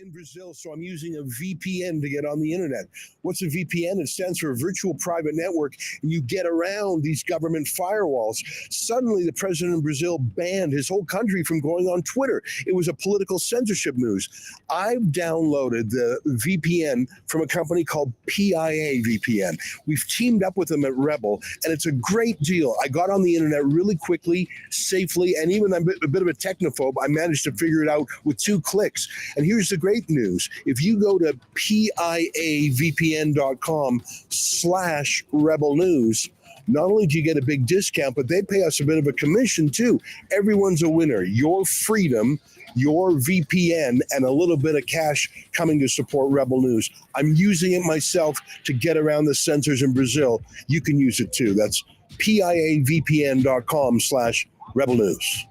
In Brazil, so I'm using a VPN to get on the internet. What's a VPN? It stands for a virtual private network, and you get around these government firewalls. Suddenly, the president of Brazil banned his whole country from going on Twitter. It was a political censorship news. I've downloaded the VPN from a company called PIA VPN. We've teamed up with them at Rebel, and it's a great deal. I got on the internet really quickly, safely, and even I'm a bit of a technophobe. I managed to figure it out with 2 clicks. And here's the great news. If you go to piavpn.com/rebel news, not only do you get a big discount, but they pay us a bit of a commission too. Everyone's a winner. Your freedom, your VPN, and a little bit of cash coming to support Rebel News. I'm using it myself to get around the censors in Brazil. You can use it too. That's piavpn.com/rebel news.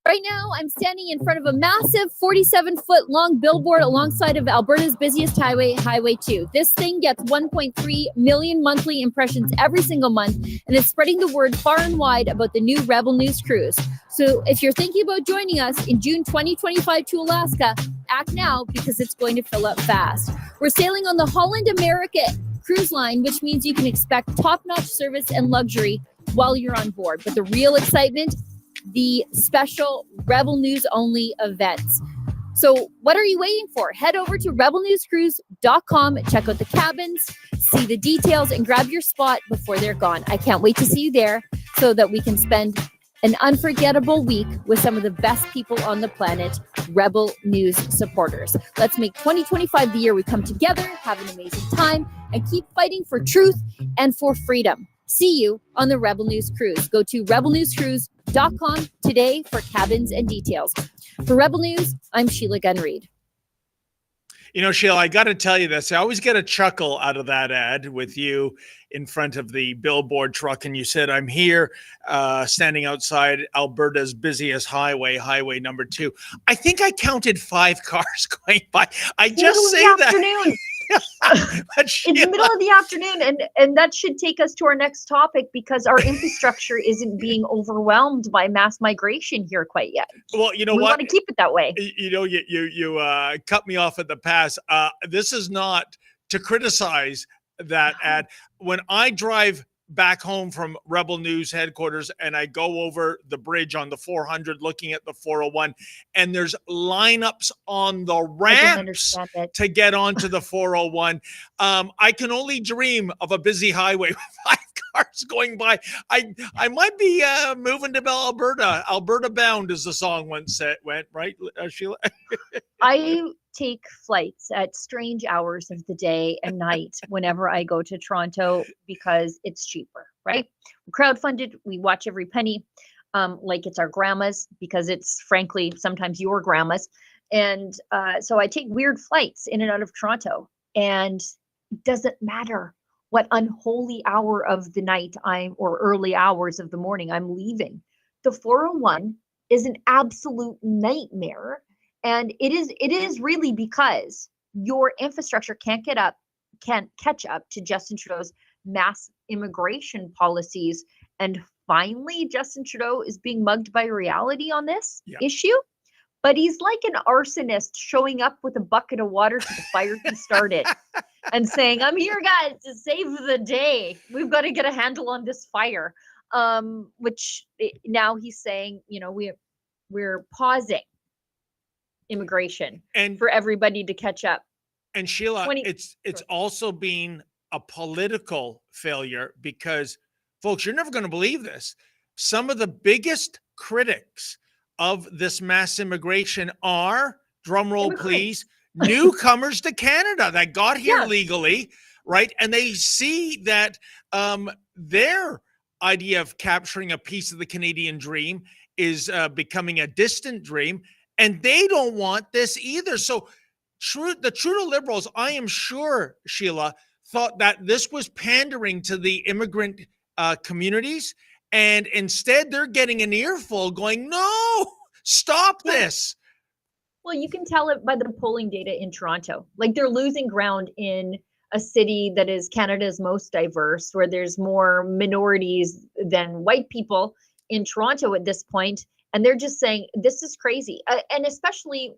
Right now, I'm standing in front of a massive 47-foot long billboard alongside of Alberta's busiest highway, Highway 2. This thing gets 1.3 million monthly impressions every single month, and it's spreading the word far and wide about the new Rebel News cruise. So if you're thinking about joining us in June 2025 to Alaska, act now because it's going to fill up fast. We're sailing on the Holland America cruise line, which means you can expect top-notch service and luxury while you're on board. But the real excitement, the special Rebel News only events. So what are you waiting for? Head over to rebelnewscruise.com, check out the cabins, see the details, and grab your spot before they're gone. I can't wait to see you there so that we can spend an unforgettable week with some of the best people on the planet, Rebel News supporters. Let's make 2025 the year we come together, have an amazing time, and keep fighting for truth and for freedom. See you on the Rebel News Cruise. Go to rebelnewscruise.com today for cabins and details. For Rebel News, I'm Sheila Gunn Reid. You know, Sheila, I got to tell you this. I always get a chuckle out of that ad with you in front of the billboard truck. And you said, I'm here standing outside Alberta's busiest highway, Highway number 2. I think I counted 5 cars going by. I just say that. It's the middle of the afternoon, and that should take us to our next topic because our infrastructure isn't being overwhelmed by mass migration here quite yet. Well, you know we what? want to keep it that way. You know, you cut me off at the pass. This is not to criticize that ad. When I drive back home from Rebel News headquarters and I go over the bridge on the 400 looking at the 401 and there's lineups on the ramps to get onto the 401. I can only dream of a busy highway with 5 cars going by. I might be moving to Alberta. Alberta bound, as the song once went, right, Sheila? I take flights at strange hours of the day and night whenever I go to Toronto because it's cheaper, right? Crowdfunded, we watch every penny, like it's our grandma's, because it's frankly sometimes your grandma's. And so I take weird flights in and out of Toronto, and it doesn't matter what unholy hour of the night or early hours of the morning I'm leaving. The 401 is an absolute nightmare. And it is really because your infrastructure can't catch up to Justin Trudeau's mass immigration policies. And finally, Justin Trudeau is being mugged by reality on this issue. But he's like an arsonist showing up with a bucket of water to the fire he started and saying, I'm here, guys, to save the day. We've got to get a handle on this fire. Which now he's saying, we're pausing immigration and for everybody to catch up. And Sheila, it's also been a political failure because, folks, you're never going to believe this. Some of the biggest critics of this mass immigration are, drumroll please, newcomers to Canada that got here legally, right? And they see that their idea of capturing a piece of the Canadian dream is becoming a distant dream. And they don't want this either. So the Trudeau Liberals, I am sure, Sheila, thought that this was pandering to the immigrant communities. And instead, they're getting an earful going, no, stop this. Well, you can tell it by the polling data in Toronto. Like, they're losing ground in a city that is Canada's most diverse, where there's more minorities than white people in Toronto at this point. And they're just saying, this is crazy. And especially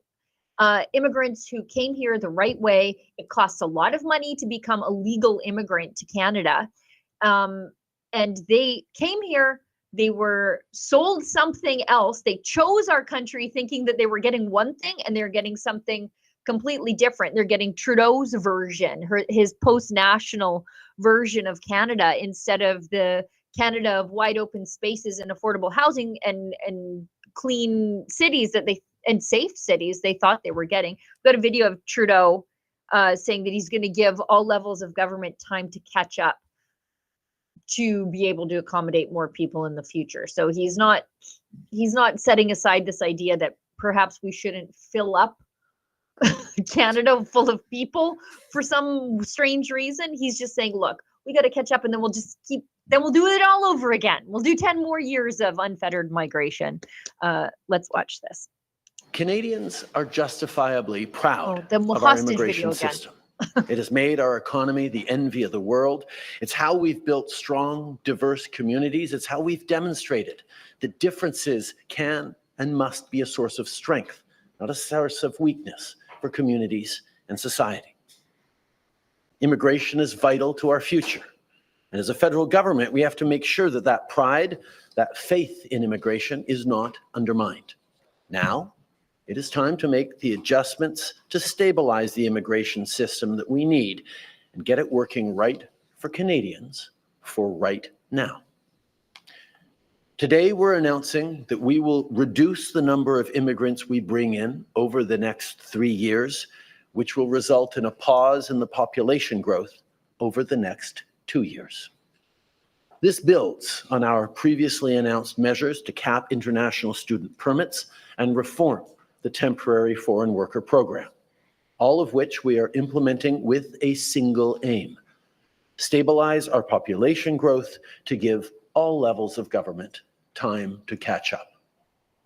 immigrants who came here the right way. It costs a lot of money to become a legal immigrant to Canada. And they came here, they were sold something else. They chose our country thinking that they were getting one thing, and they're getting something completely different. They're getting Trudeau's version, his post-national version of Canada, instead of the Canada of wide open spaces and affordable housing and clean cities and safe cities they thought they were getting. We've got a video of Trudeau saying that he's going to give all levels of government time to catch up to be able to accommodate more people in the future. So he's not setting aside this idea that perhaps we shouldn't fill up Canada full of people for some strange reason. He's just saying, look, we got to catch up, and then we'll do it all over again. We'll do 10 more years of unfettered migration. Let's watch this. Canadians are justifiably proud of our immigration system. It has made our economy the envy of the world. It's how we've built strong, diverse communities. It's how we've demonstrated that differences can and must be a source of strength, not a source of weakness for communities and society. Immigration is vital to our future. And as a federal government, we have to make sure that that pride, that faith in immigration is not undermined. Now, it is time to make the adjustments to stabilize the immigration system that we need and get it working right for Canadians for right now. Today, we're announcing that we will reduce the number of immigrants we bring in over the next 3 years, which will result in a pause in the population growth over the next 2 years. This builds on our previously announced measures to cap international student permits and reform the temporary foreign worker program, all of which we are implementing with a single aim: stabilize our population growth to give all levels of government time to catch up,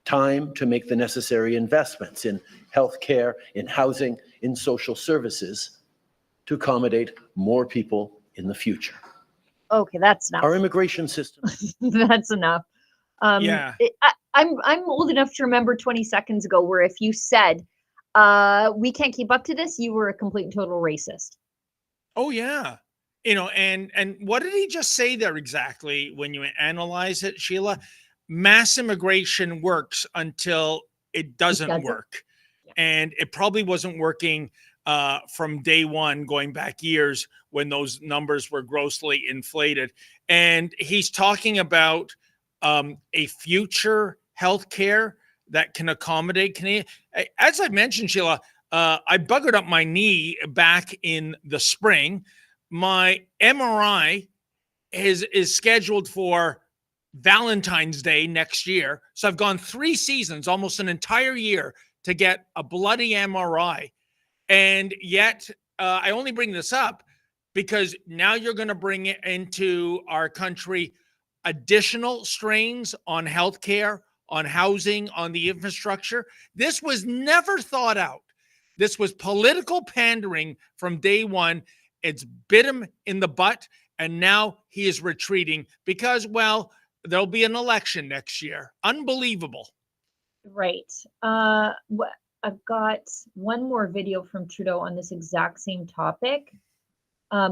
time to make the necessary investments in healthcare, in housing, in social services to accommodate more people in the future. Okay, that's enough. Our immigration system. That's enough. I'm old enough to remember 20 seconds ago where if you said, we can't keep up to this, you were a complete and total racist. Oh, yeah. And what did he just say there exactly when you analyze it, Sheila? Mass immigration works until it doesn't work. Yeah. And it probably wasn't working from day one, going back years when those numbers were grossly inflated. and he's talking about a future healthcare that can accommodate Canadian. As I mentioned, Sheila, I buggered up my knee back in the spring. My MRI is scheduled for Valentine's Day next year. So I've gone 3 seasons, almost an entire year, to get a bloody MRI. And yet, I only bring this up because now you're going to bring it into our country additional strains on healthcare, on housing, on the infrastructure. This was never thought out. This was political pandering from day one. It's bit him in the butt, and now he is retreating because, well, there'll be an election next year. Unbelievable. Right. I've got one more video from Trudeau on this exact same topic,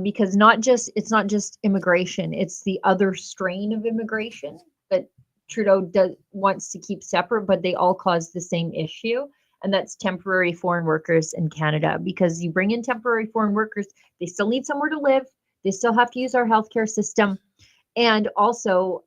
because it's not just immigration, it's the other strain of immigration that Trudeau wants to keep separate, but they all cause the same issue. And that's temporary foreign workers in Canada, because you bring in temporary foreign workers, they still need somewhere to live. They still have to use our healthcare system. And also,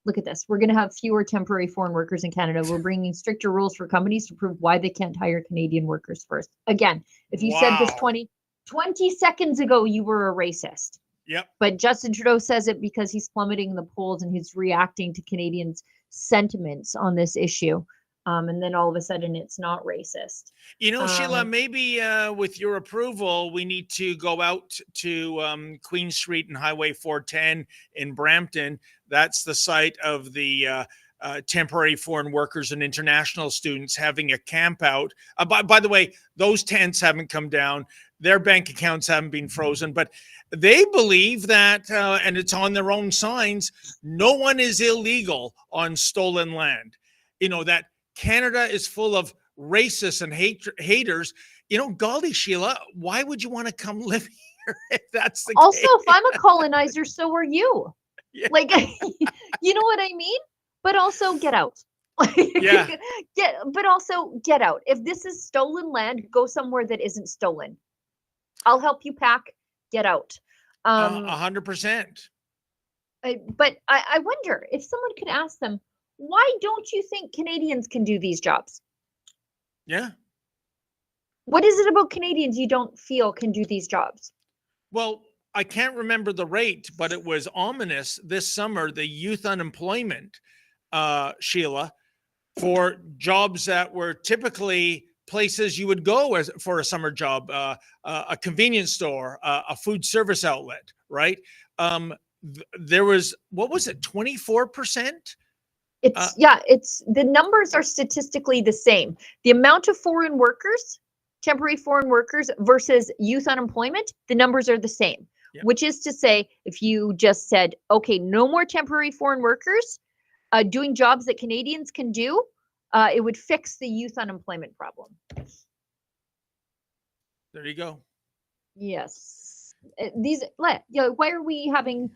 look at this. We're going to have fewer temporary foreign workers in Canada. We're bringing stricter rules for companies to prove why they can't hire Canadian workers first. Again, if you said this 20 seconds ago, you were a racist. Yep. But Justin Trudeau says it because he's plummeting the polls and he's reacting to Canadians' sentiments on this issue. And then all of a sudden it's not racist. Sheila, maybe with your approval, we need to go out to Queen Street and Highway 410 in Brampton. That's the site of the temporary foreign workers and international students having a camp out. By the way, those tents haven't come down. Their bank accounts haven't been frozen, but they believe that, and it's on their own signs, no one is illegal on stolen land. That Canada is full of racists and haters. Golly, Sheila, why would you want to come live here if that's the also, case? If I'm a colonizer, so are you. Yeah. Like, you know what I mean? But also get out. Yeah. But also get out. If this is stolen land, go somewhere that isn't stolen. I'll help you pack. Get out. 100%. But I wonder if someone could ask them, why don't you think Canadians can do these jobs? Yeah. What is it about Canadians you don't feel can do these jobs? Well, I can't remember the rate, but it was ominous this summer, the youth unemployment, Sheila, for jobs that were typically places you would go for a summer job, a convenience store, a food service outlet, right? There was, what was it, 24%? It's the numbers are statistically the same. The amount of foreign workers, temporary foreign workers versus youth unemployment, the numbers are the same. Yeah. Which is to say, if you just said, okay, no more temporary foreign workers doing jobs that Canadians can do, it would fix the youth unemployment problem. There you go. Yes. Why are we having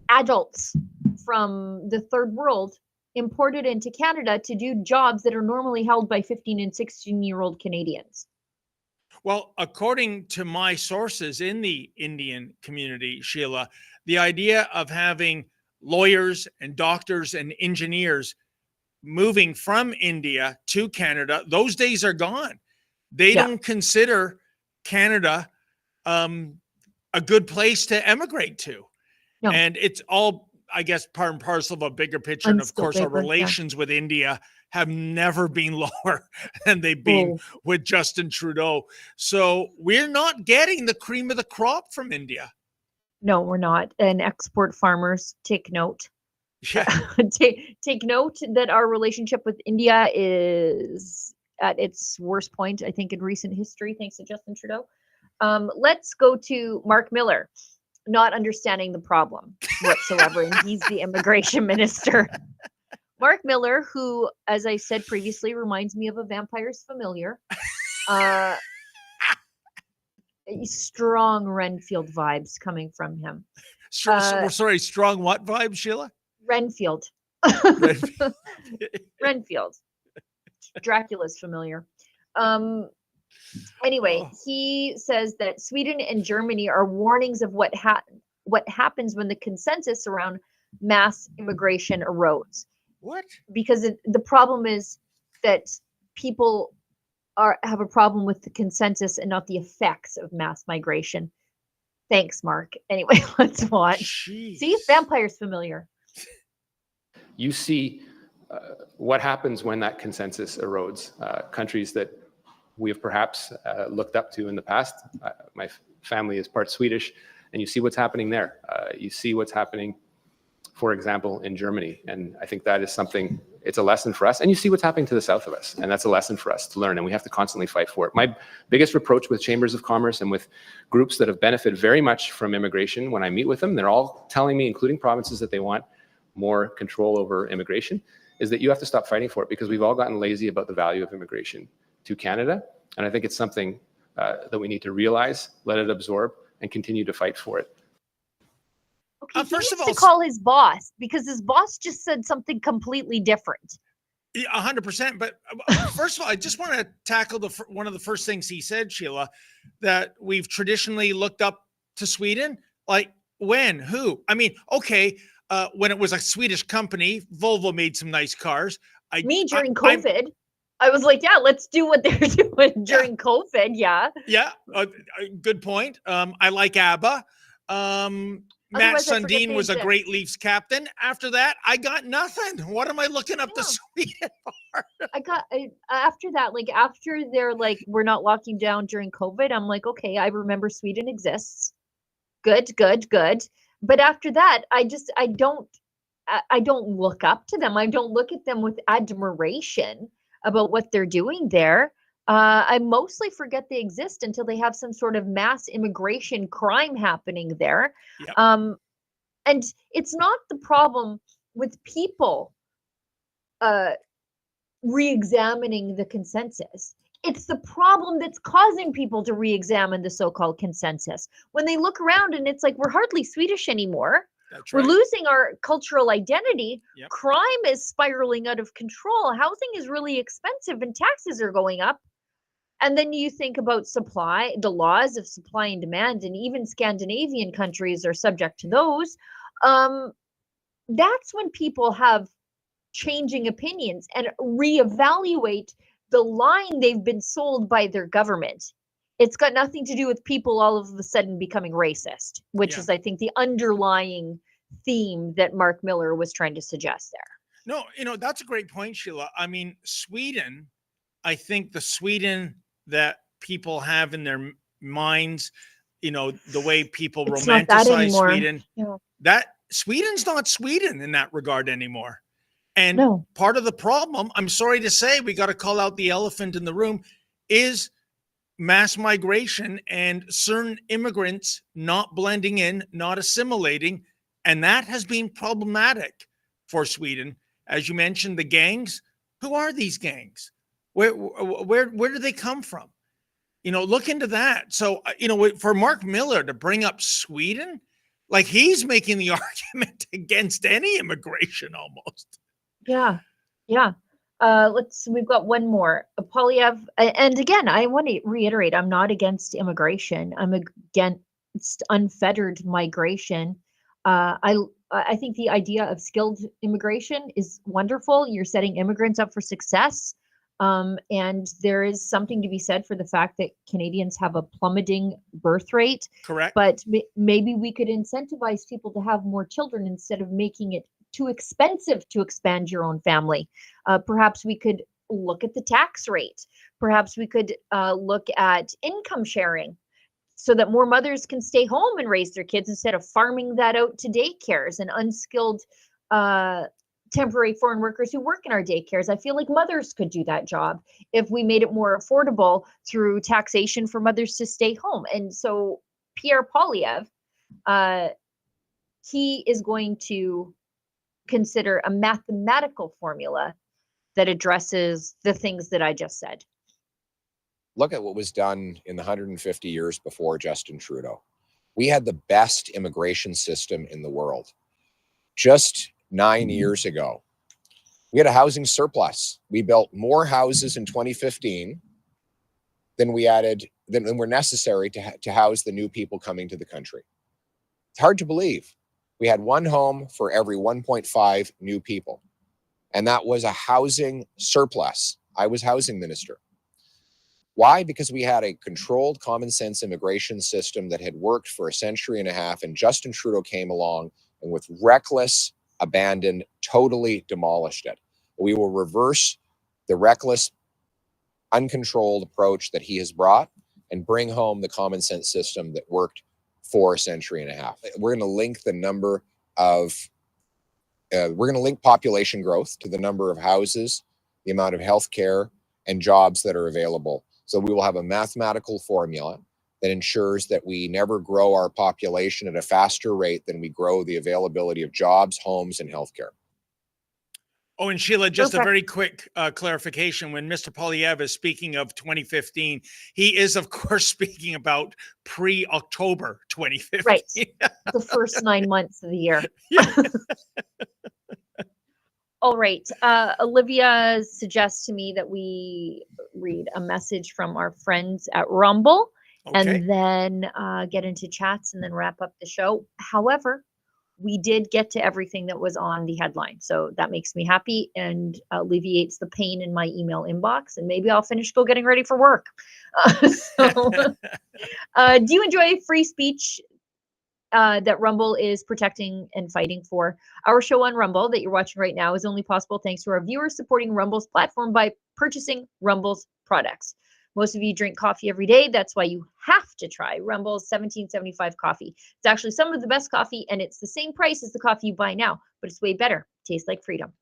adults from the third world imported into Canada to do jobs that are normally held by 15 and 16-year-old Canadians? Well, according to my sources in the Indian community, Sheila, the idea of having lawyers and doctors and engineers moving from India to Canada, those days are gone. They don't consider Canada a good place to emigrate to. No. And it's all, I guess, part and parcel of a bigger picture. And of course, our relations with India have never been lower than they've been with Justin Trudeau. So we're not getting the cream of the crop from India. No, we're not. And export farmers, take note. Yeah. Take note that our relationship with India is at its worst point, I think, in recent history, thanks to Justin Trudeau. Let's go to Mark Miller, not understanding the problem whatsoever, and he's the immigration minister. Mark Miller, who, as I said previously, reminds me of a vampire's familiar. Strong Renfield vibes coming from him. Sorry, strong what vibes, Sheila? Renfield. Renfield. Dracula's familiar. Anyway, he says that Sweden and Germany are warnings of what what happens when the consensus around mass immigration erodes. What? Because the problem is that people have a problem with the consensus and not the effects of mass migration. Thanks, Mark. Anyway, let's watch. Jeez. See, vampire's familiar. You see what happens when that consensus erodes. Countries that we have perhaps looked up to in the past. My family is part Swedish, and you see what's happening there. You see what's happening, for example, in Germany. And I think that is something, it's a lesson for us. And you see what's happening to the south of us. And that's a lesson for us to learn. And we have to constantly fight for it. My biggest reproach with chambers of commerce and with groups that have benefited very much from immigration, when I meet with them, they're all telling me, including provinces, that they want more control over immigration, is that you have to stop fighting for it, because we've all gotten lazy about the value of immigration to Canada. And I think it's something that we need to realize, let it absorb, and continue to fight for it. Okay, First of all, to call his boss, because his boss just said something completely different. 100%. But first of all, I just want to tackle one of the first things he said, Sheila, that we've traditionally looked up to Sweden. Like when? Who? I mean, okay, when it was a Swedish company, Volvo made some nice cars. During COVID. I was like, yeah, let's do what they're doing during COVID. Yeah. Yeah. Good point. I like ABBA. Matt Sundin was a great Leafs captain. After that, I got nothing. What am I looking up to Sweden for? After that, like after they're like, we're not locking down during COVID, I'm like, okay, I remember Sweden exists. Good. But after that, I don't look up to them. I don't look at them with admiration about what they're doing there. I mostly forget they exist until they have some sort of mass immigration crime happening there. Yep. And it's not the problem with people re-examining the consensus. It's the problem that's causing people to re-examine the so-called consensus. When they look around and it's like, we're hardly Swedish anymore. That's We're right. losing our cultural identity. Yep. Crime is spiraling out of control. Housing is really expensive and taxes are going up. And then you think about supply, the laws of supply and demand, and even Scandinavian countries are subject to those. That's when people have changing opinions and reevaluate the line they've been sold by their government. It's got nothing to do with people all of a sudden becoming racist, which is, I think, the underlying theme that Mark Miller was trying to suggest there. No, that's a great point, Sheila. I mean, Sweden, I think the Sweden that people have in their minds, the way people romanticize Sweden, that Sweden's not Sweden in that regard anymore. And part of the problem, I'm sorry to say, we got to call out the elephant in the room, is mass migration and certain immigrants not blending in, not assimilating. And that has been problematic for Sweden. As you mentioned, the gangs. Who are these gangs? Where do they come from? Look into that. So, for Mark Miller to bring up Sweden, like he's making the argument against any immigration almost. Yeah. We've got one more. Polyev, and again, I want to reiterate, I'm not against immigration. I'm against unfettered migration. I think the idea of skilled immigration is wonderful. You're setting immigrants up for success. And there is something to be said for the fact that Canadians have a plummeting birth rate. Correct. But maybe we could incentivize people to have more children instead of making it too expensive to expand your own family. Perhaps we could look at the tax rate. Perhaps we could look at income sharing so that more mothers can stay home and raise their kids instead of farming that out to daycares and unskilled temporary foreign workers who work in our daycares. I feel like mothers could do that job if we made it more affordable through taxation for mothers to stay home. And so Pierre Polyev, he is going to consider a mathematical formula that addresses the things that I just said. Look at what was done in the 150 years before Justin Trudeau. We had the best immigration system in the world. Just 9 years ago, we had a housing surplus. We built more houses in 2015 than were necessary to house the new people coming to the country. hard to believe. We had one home for every 1.5 new people. And that was a housing surplus. I was housing minister. Why? Because we had a controlled common sense immigration system that had worked for a century and a half, and Justin Trudeau came along and with reckless abandon totally demolished it. We will reverse the reckless, uncontrolled approach that he has brought and bring home the common sense system that worked for a century and a half. We're going to link the number of, we're going to link population growth to the number of houses, the amount of healthcare and jobs that are available. So we will have a mathematical formula that ensures that we never grow our population at a faster rate than we grow the availability of jobs, homes, and healthcare. Oh, and Sheila, just a very quick clarification. When Mr. Poilievre is speaking of 2015, he is, of course, speaking about pre-October 2015. Right. The first 9 months of the year. All right. Olivia suggests to me that we read a message from our friends at Rumble and then get into chats and then wrap up the show. However, we did get to everything that was on the headline. So that makes me happy and alleviates the pain in my email inbox. And maybe I'll finish getting ready for work. Do you enjoy free speech that Rumble is protecting and fighting for? Our show on Rumble that you're watching right now is only possible thanks to our viewers supporting Rumble's platform by purchasing Rumble's products. Most of you drink coffee every day. That's why you have to try Rumble's $17.75 coffee. It's actually some of the best coffee, and it's the same price as the coffee you buy now, but it's way better. Tastes like freedom.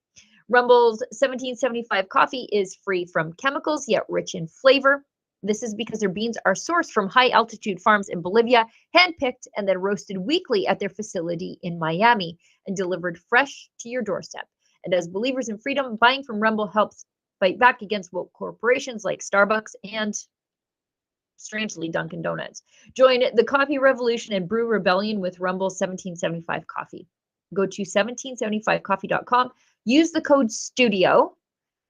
Rumble's $17.75 coffee is free from chemicals, yet rich in flavor. This is because their beans are sourced from high-altitude farms in Bolivia, handpicked and then roasted weekly at their facility in Miami and delivered fresh to your doorstep. And as believers in freedom, buying from Rumble helps fight back against woke corporations like Starbucks and, strangely, Dunkin' Donuts. Join the coffee revolution and brew rebellion with Rumble's $17.75 coffee. Go to 1775coffee.com. Use the code STUDIO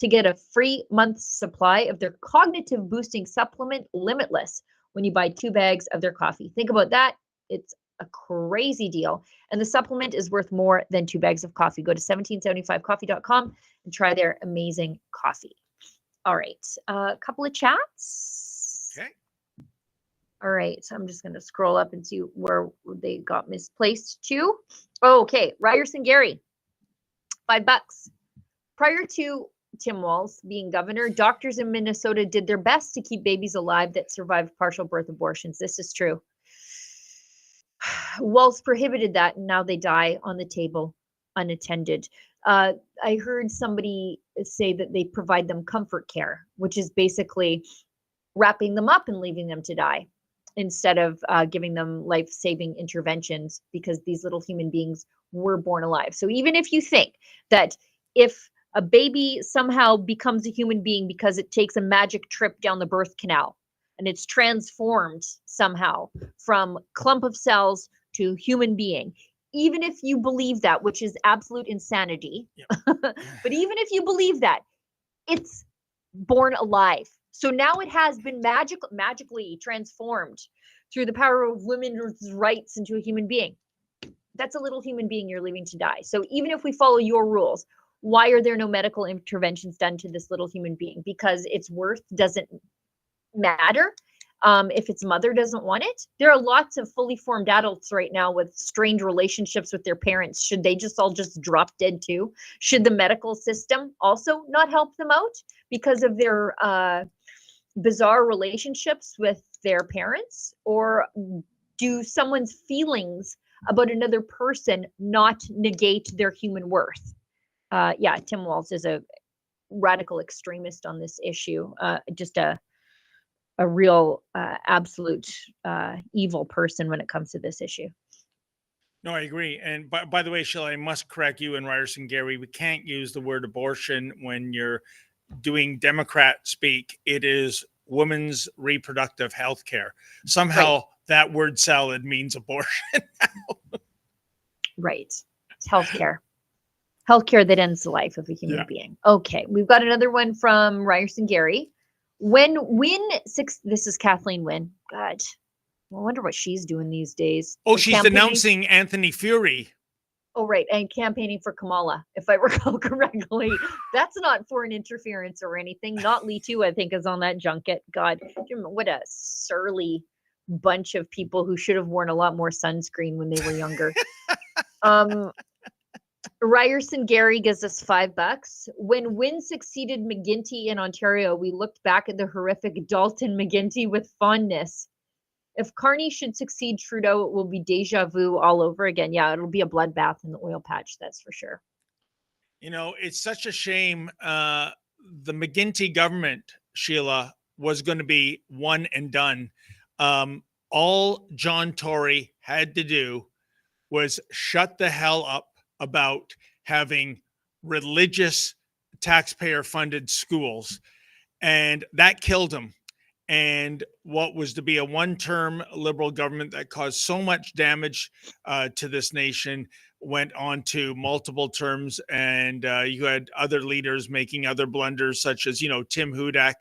to get a free month's supply of their cognitive boosting supplement, Limitless, when you buy 2 bags of their coffee. Think about that. It's a crazy deal. And the supplement is worth more than 2 bags of coffee. Go to 1775coffee.com and try their amazing coffee. All right. A couple of chats. Okay. All right. So I'm just going to scroll up and see where they got misplaced to. Okay. Ryerson Gary, $5. Prior to Tim Walz being governor, doctors in Minnesota did their best to keep babies alive that survived partial birth abortions. This is true. Walz prohibited that, and now they die on the table unattended. I heard somebody say that they provide them comfort care, which is basically wrapping them up and leaving them to die instead of giving them life-saving interventions, because these little human beings were born alive. So even if you think that if a baby somehow becomes a human being because it takes a magic trip down the birth canal and it's transformed somehow from clump of cells to human being, even if you believe that, which is absolute insanity, but even if you believe that, it's born alive. So now it has been magically transformed through the power of women's rights into a human being. That's a little human being you're leaving to die. So even if we follow your rules, why are there no medical interventions done to this little human being? Because its worth doesn't matter. If its mother doesn't want it. There are lots of fully formed adults right now with strained relationships with their parents. Should they all just drop dead too? Should the medical system also not help them out because of their bizarre relationships with their parents? Or do someone's feelings about another person not negate their human worth? Yeah, Tim Walz is a radical extremist on this issue. Just a real absolute evil person when it comes to this issue. No, I agree. And by the way, Sheila, I must correct you and Ryerson Gary. We can't use the word abortion when you're doing Democrat speak. It is women's reproductive health care. Somehow that word salad means abortion. Right. It's health care. Health care that ends the life of a human being. Okay. We've got another one from Ryerson Gary. This is Kathleen Wynn. God, I wonder what she's doing these days. Oh, And she's campaigning- denouncing Anthony Fury. Oh, right. And campaigning for Kamala, if I recall correctly. That's not foreign interference or anything. Not Lee, too, I think, is on that junket. God, what a surly bunch of people who should have worn a lot more sunscreen when they were younger. Ryerson Gary gives us $5. When Wynne succeeded McGuinty in Ontario, we looked back at the horrific Dalton McGuinty with fondness. If Carney should succeed Trudeau, it will be deja vu all over again. Yeah, it'll be a bloodbath in the oil patch, that's for sure. You know, it's such a shame. The McGuinty government, Sheila, was going to be one and done. All John Tory had to do was shut the hell up about having religious taxpayer-funded schools, and that killed him. And what was to be a one-term Liberal government that caused so much damage to this nation went on to multiple terms, and you had other leaders making other blunders, such as, you know, Tim Hudak,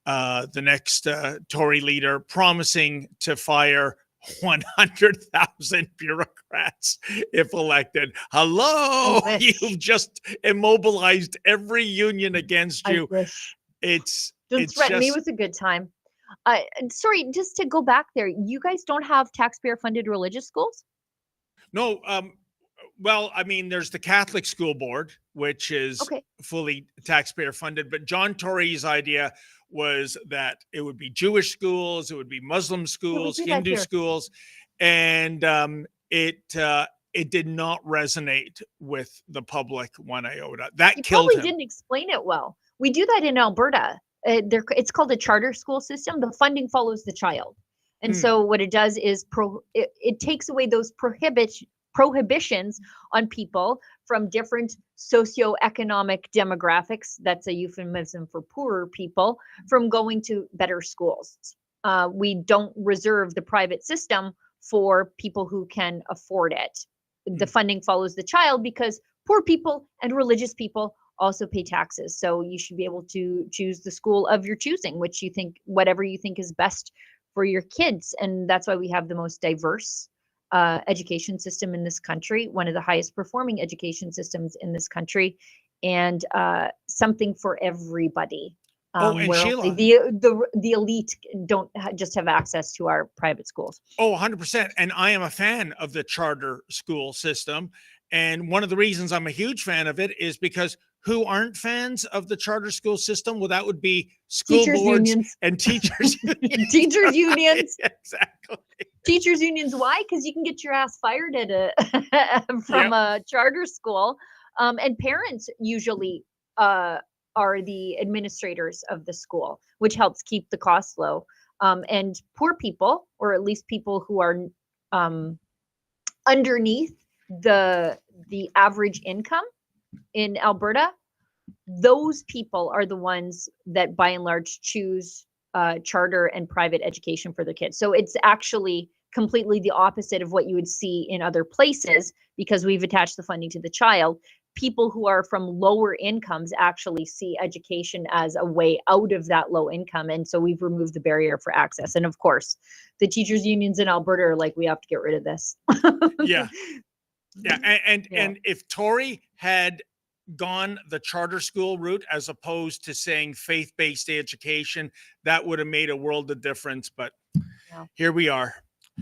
the next Tory leader, promising to fire 100,000 bureaucrats if elected. Hello, you've just immobilized every union against you. I wish. Don't threaten me with a good time. Sorry, just to go back there, you guys don't have taxpayer-funded religious schools? No, well, I mean, there's the Catholic School Board, which is fully taxpayer-funded, but John Tory's idea was that it would be Jewish schools, it would be Muslim schools, Hindu schools, and it did not resonate with the public one iota. That killed him. You probably didn't explain it well. We do that in Alberta. It's called a charter school system. The funding follows the child. And so what it does is it takes away those prohibitions on people from different socioeconomic demographics, that's a euphemism for poorer people, from going to better schools. We don't reserve the private system for people who can afford it. The funding follows the child because poor people and religious people also pay taxes. So you should be able to choose the school of your choosing, whatever you think is best for your kids. And that's why we have the most diverse education system in this country, one of the highest performing education systems in this country, and something for everybody. And Sheila, the elite don't just have access to our private schools. 100%. And I am a fan of the charter school system. And one of the reasons I'm a huge fan of it is because who aren't fans of the charter school system? Well, that would be school boards unions. And teachers unions. Teachers unions. Exactly. Teachers unions. Why? Because you can get your ass fired at from a charter school. And parents usually are the administrators of the school, which helps keep the costs low. And poor people, or at least people who are underneath the average income in Alberta, those people are the ones that by and large choose charter and private education for their kids. So it's actually completely the opposite of what you would see in other places, because we've attached the funding to the child. People who are from lower incomes actually see education as a way out of that low income. And so we've removed the barrier for access. And of course, the teachers unions in Alberta are like, we have to get rid of this. Yeah. And if Tory had gone the charter school route as opposed to saying faith-based education, that would have made a world of difference. But here we are.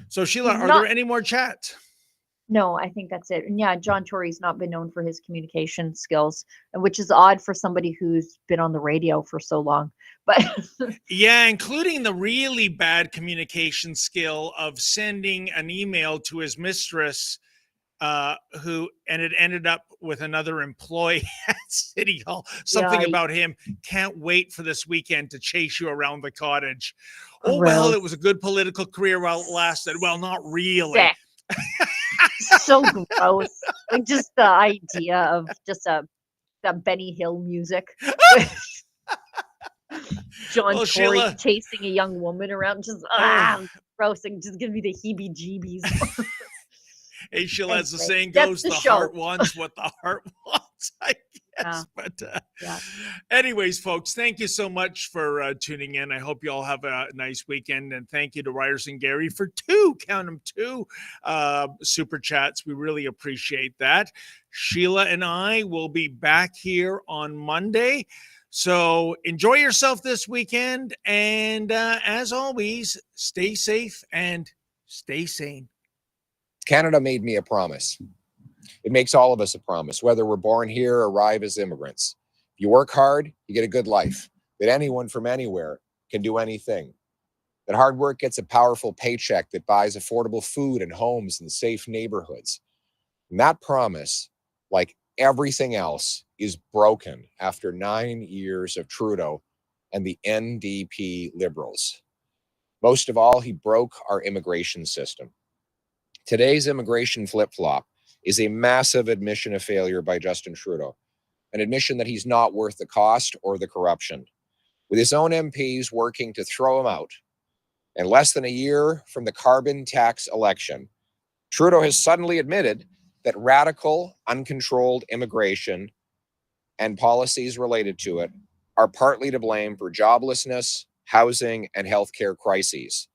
So Sheila, are there any more chats? No, I think that's it. And yeah, John Tory's not been known for his communication skills, which is odd for somebody who's been on the radio for so long. But yeah, including the really bad communication skill of sending an email to his mistress, and it ended up with another employee at City Hall. Something about him. Can't wait for this weekend to chase you around the cottage. Oh, well, it was a good political career while it lasted. Well, not really. So gross. Like just the idea of just that Benny Hill music. John Tory Sheila, chasing a young woman around, just gross, and just give me the heebie-jeebies. Hey, Sheila, as Thanks, the Reid. saying That's goes, the the show. heart wants what the heart wants, I guess. But anyways, folks, thank you so much for tuning in. I hope you all have a nice weekend. And thank you to Ryerson Gary for count them two super chats. We really appreciate that. Sheila and I will be back here on Monday. So enjoy yourself this weekend. And as always, stay safe and stay sane. Canada made me a promise. It makes all of us a promise, whether we're born here or arrive as immigrants. If you work hard, you get a good life. That anyone from anywhere can do anything. That hard work gets a powerful paycheck that buys affordable food and homes and safe neighborhoods. And that promise, like everything else, is broken after 9 years of Trudeau and the NDP Liberals. Most of all, he broke our immigration system. Today's immigration flip-flop is a massive admission of failure by Justin Trudeau, an admission that he's not worth the cost or the corruption. With his own MPs working to throw him out, and less than a year from the carbon tax election, Trudeau has suddenly admitted that radical, uncontrolled immigration and policies related to it are partly to blame for joblessness, housing, and healthcare crises.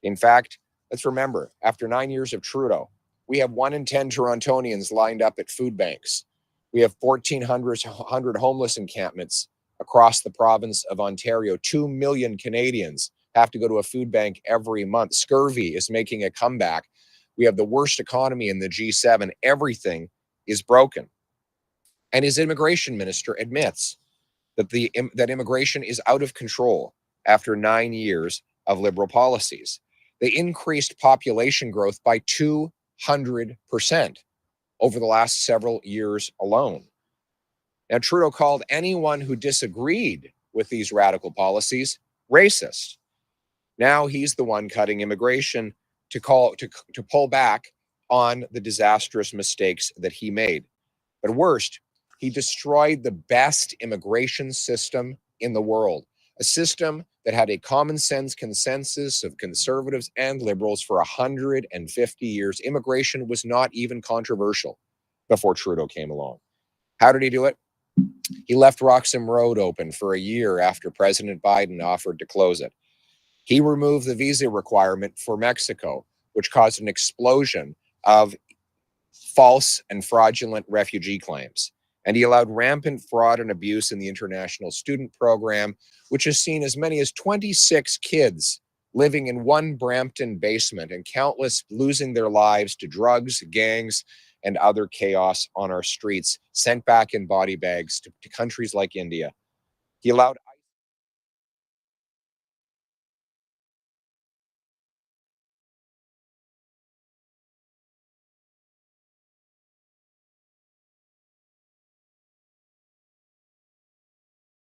In fact, let's remember, after 9 years of Trudeau, we have 1 in 10 Torontonians lined up at food banks. We have 1,400 homeless encampments across the province of Ontario. 2 million Canadians have to go to a food bank every month. Scurvy is making a comeback. We have the worst economy in the G7. Everything is broken. And his immigration minister admits that that immigration is out of control after 9 years of Liberal policies. They increased population growth by 200% over the last several years alone. Now, Trudeau called anyone who disagreed with these radical policies racist. Now he's the one cutting immigration to pull back on the disastrous mistakes that he made. But worst, he destroyed the best immigration system in the world, a system that had a common sense consensus of conservatives and liberals for 150 years. Immigration was not even controversial before Trudeau came along. How did he do it? He left Roxham Road open for a year after President Biden offered to close it. He removed the visa requirement for Mexico, which caused an explosion of false and fraudulent refugee claims. And he allowed rampant fraud and abuse in the international student program, which has seen as many as 26 kids living in one Brampton basement and countless losing their lives to drugs, gangs, and other chaos on our streets, sent back in body bags to countries like India. He allowed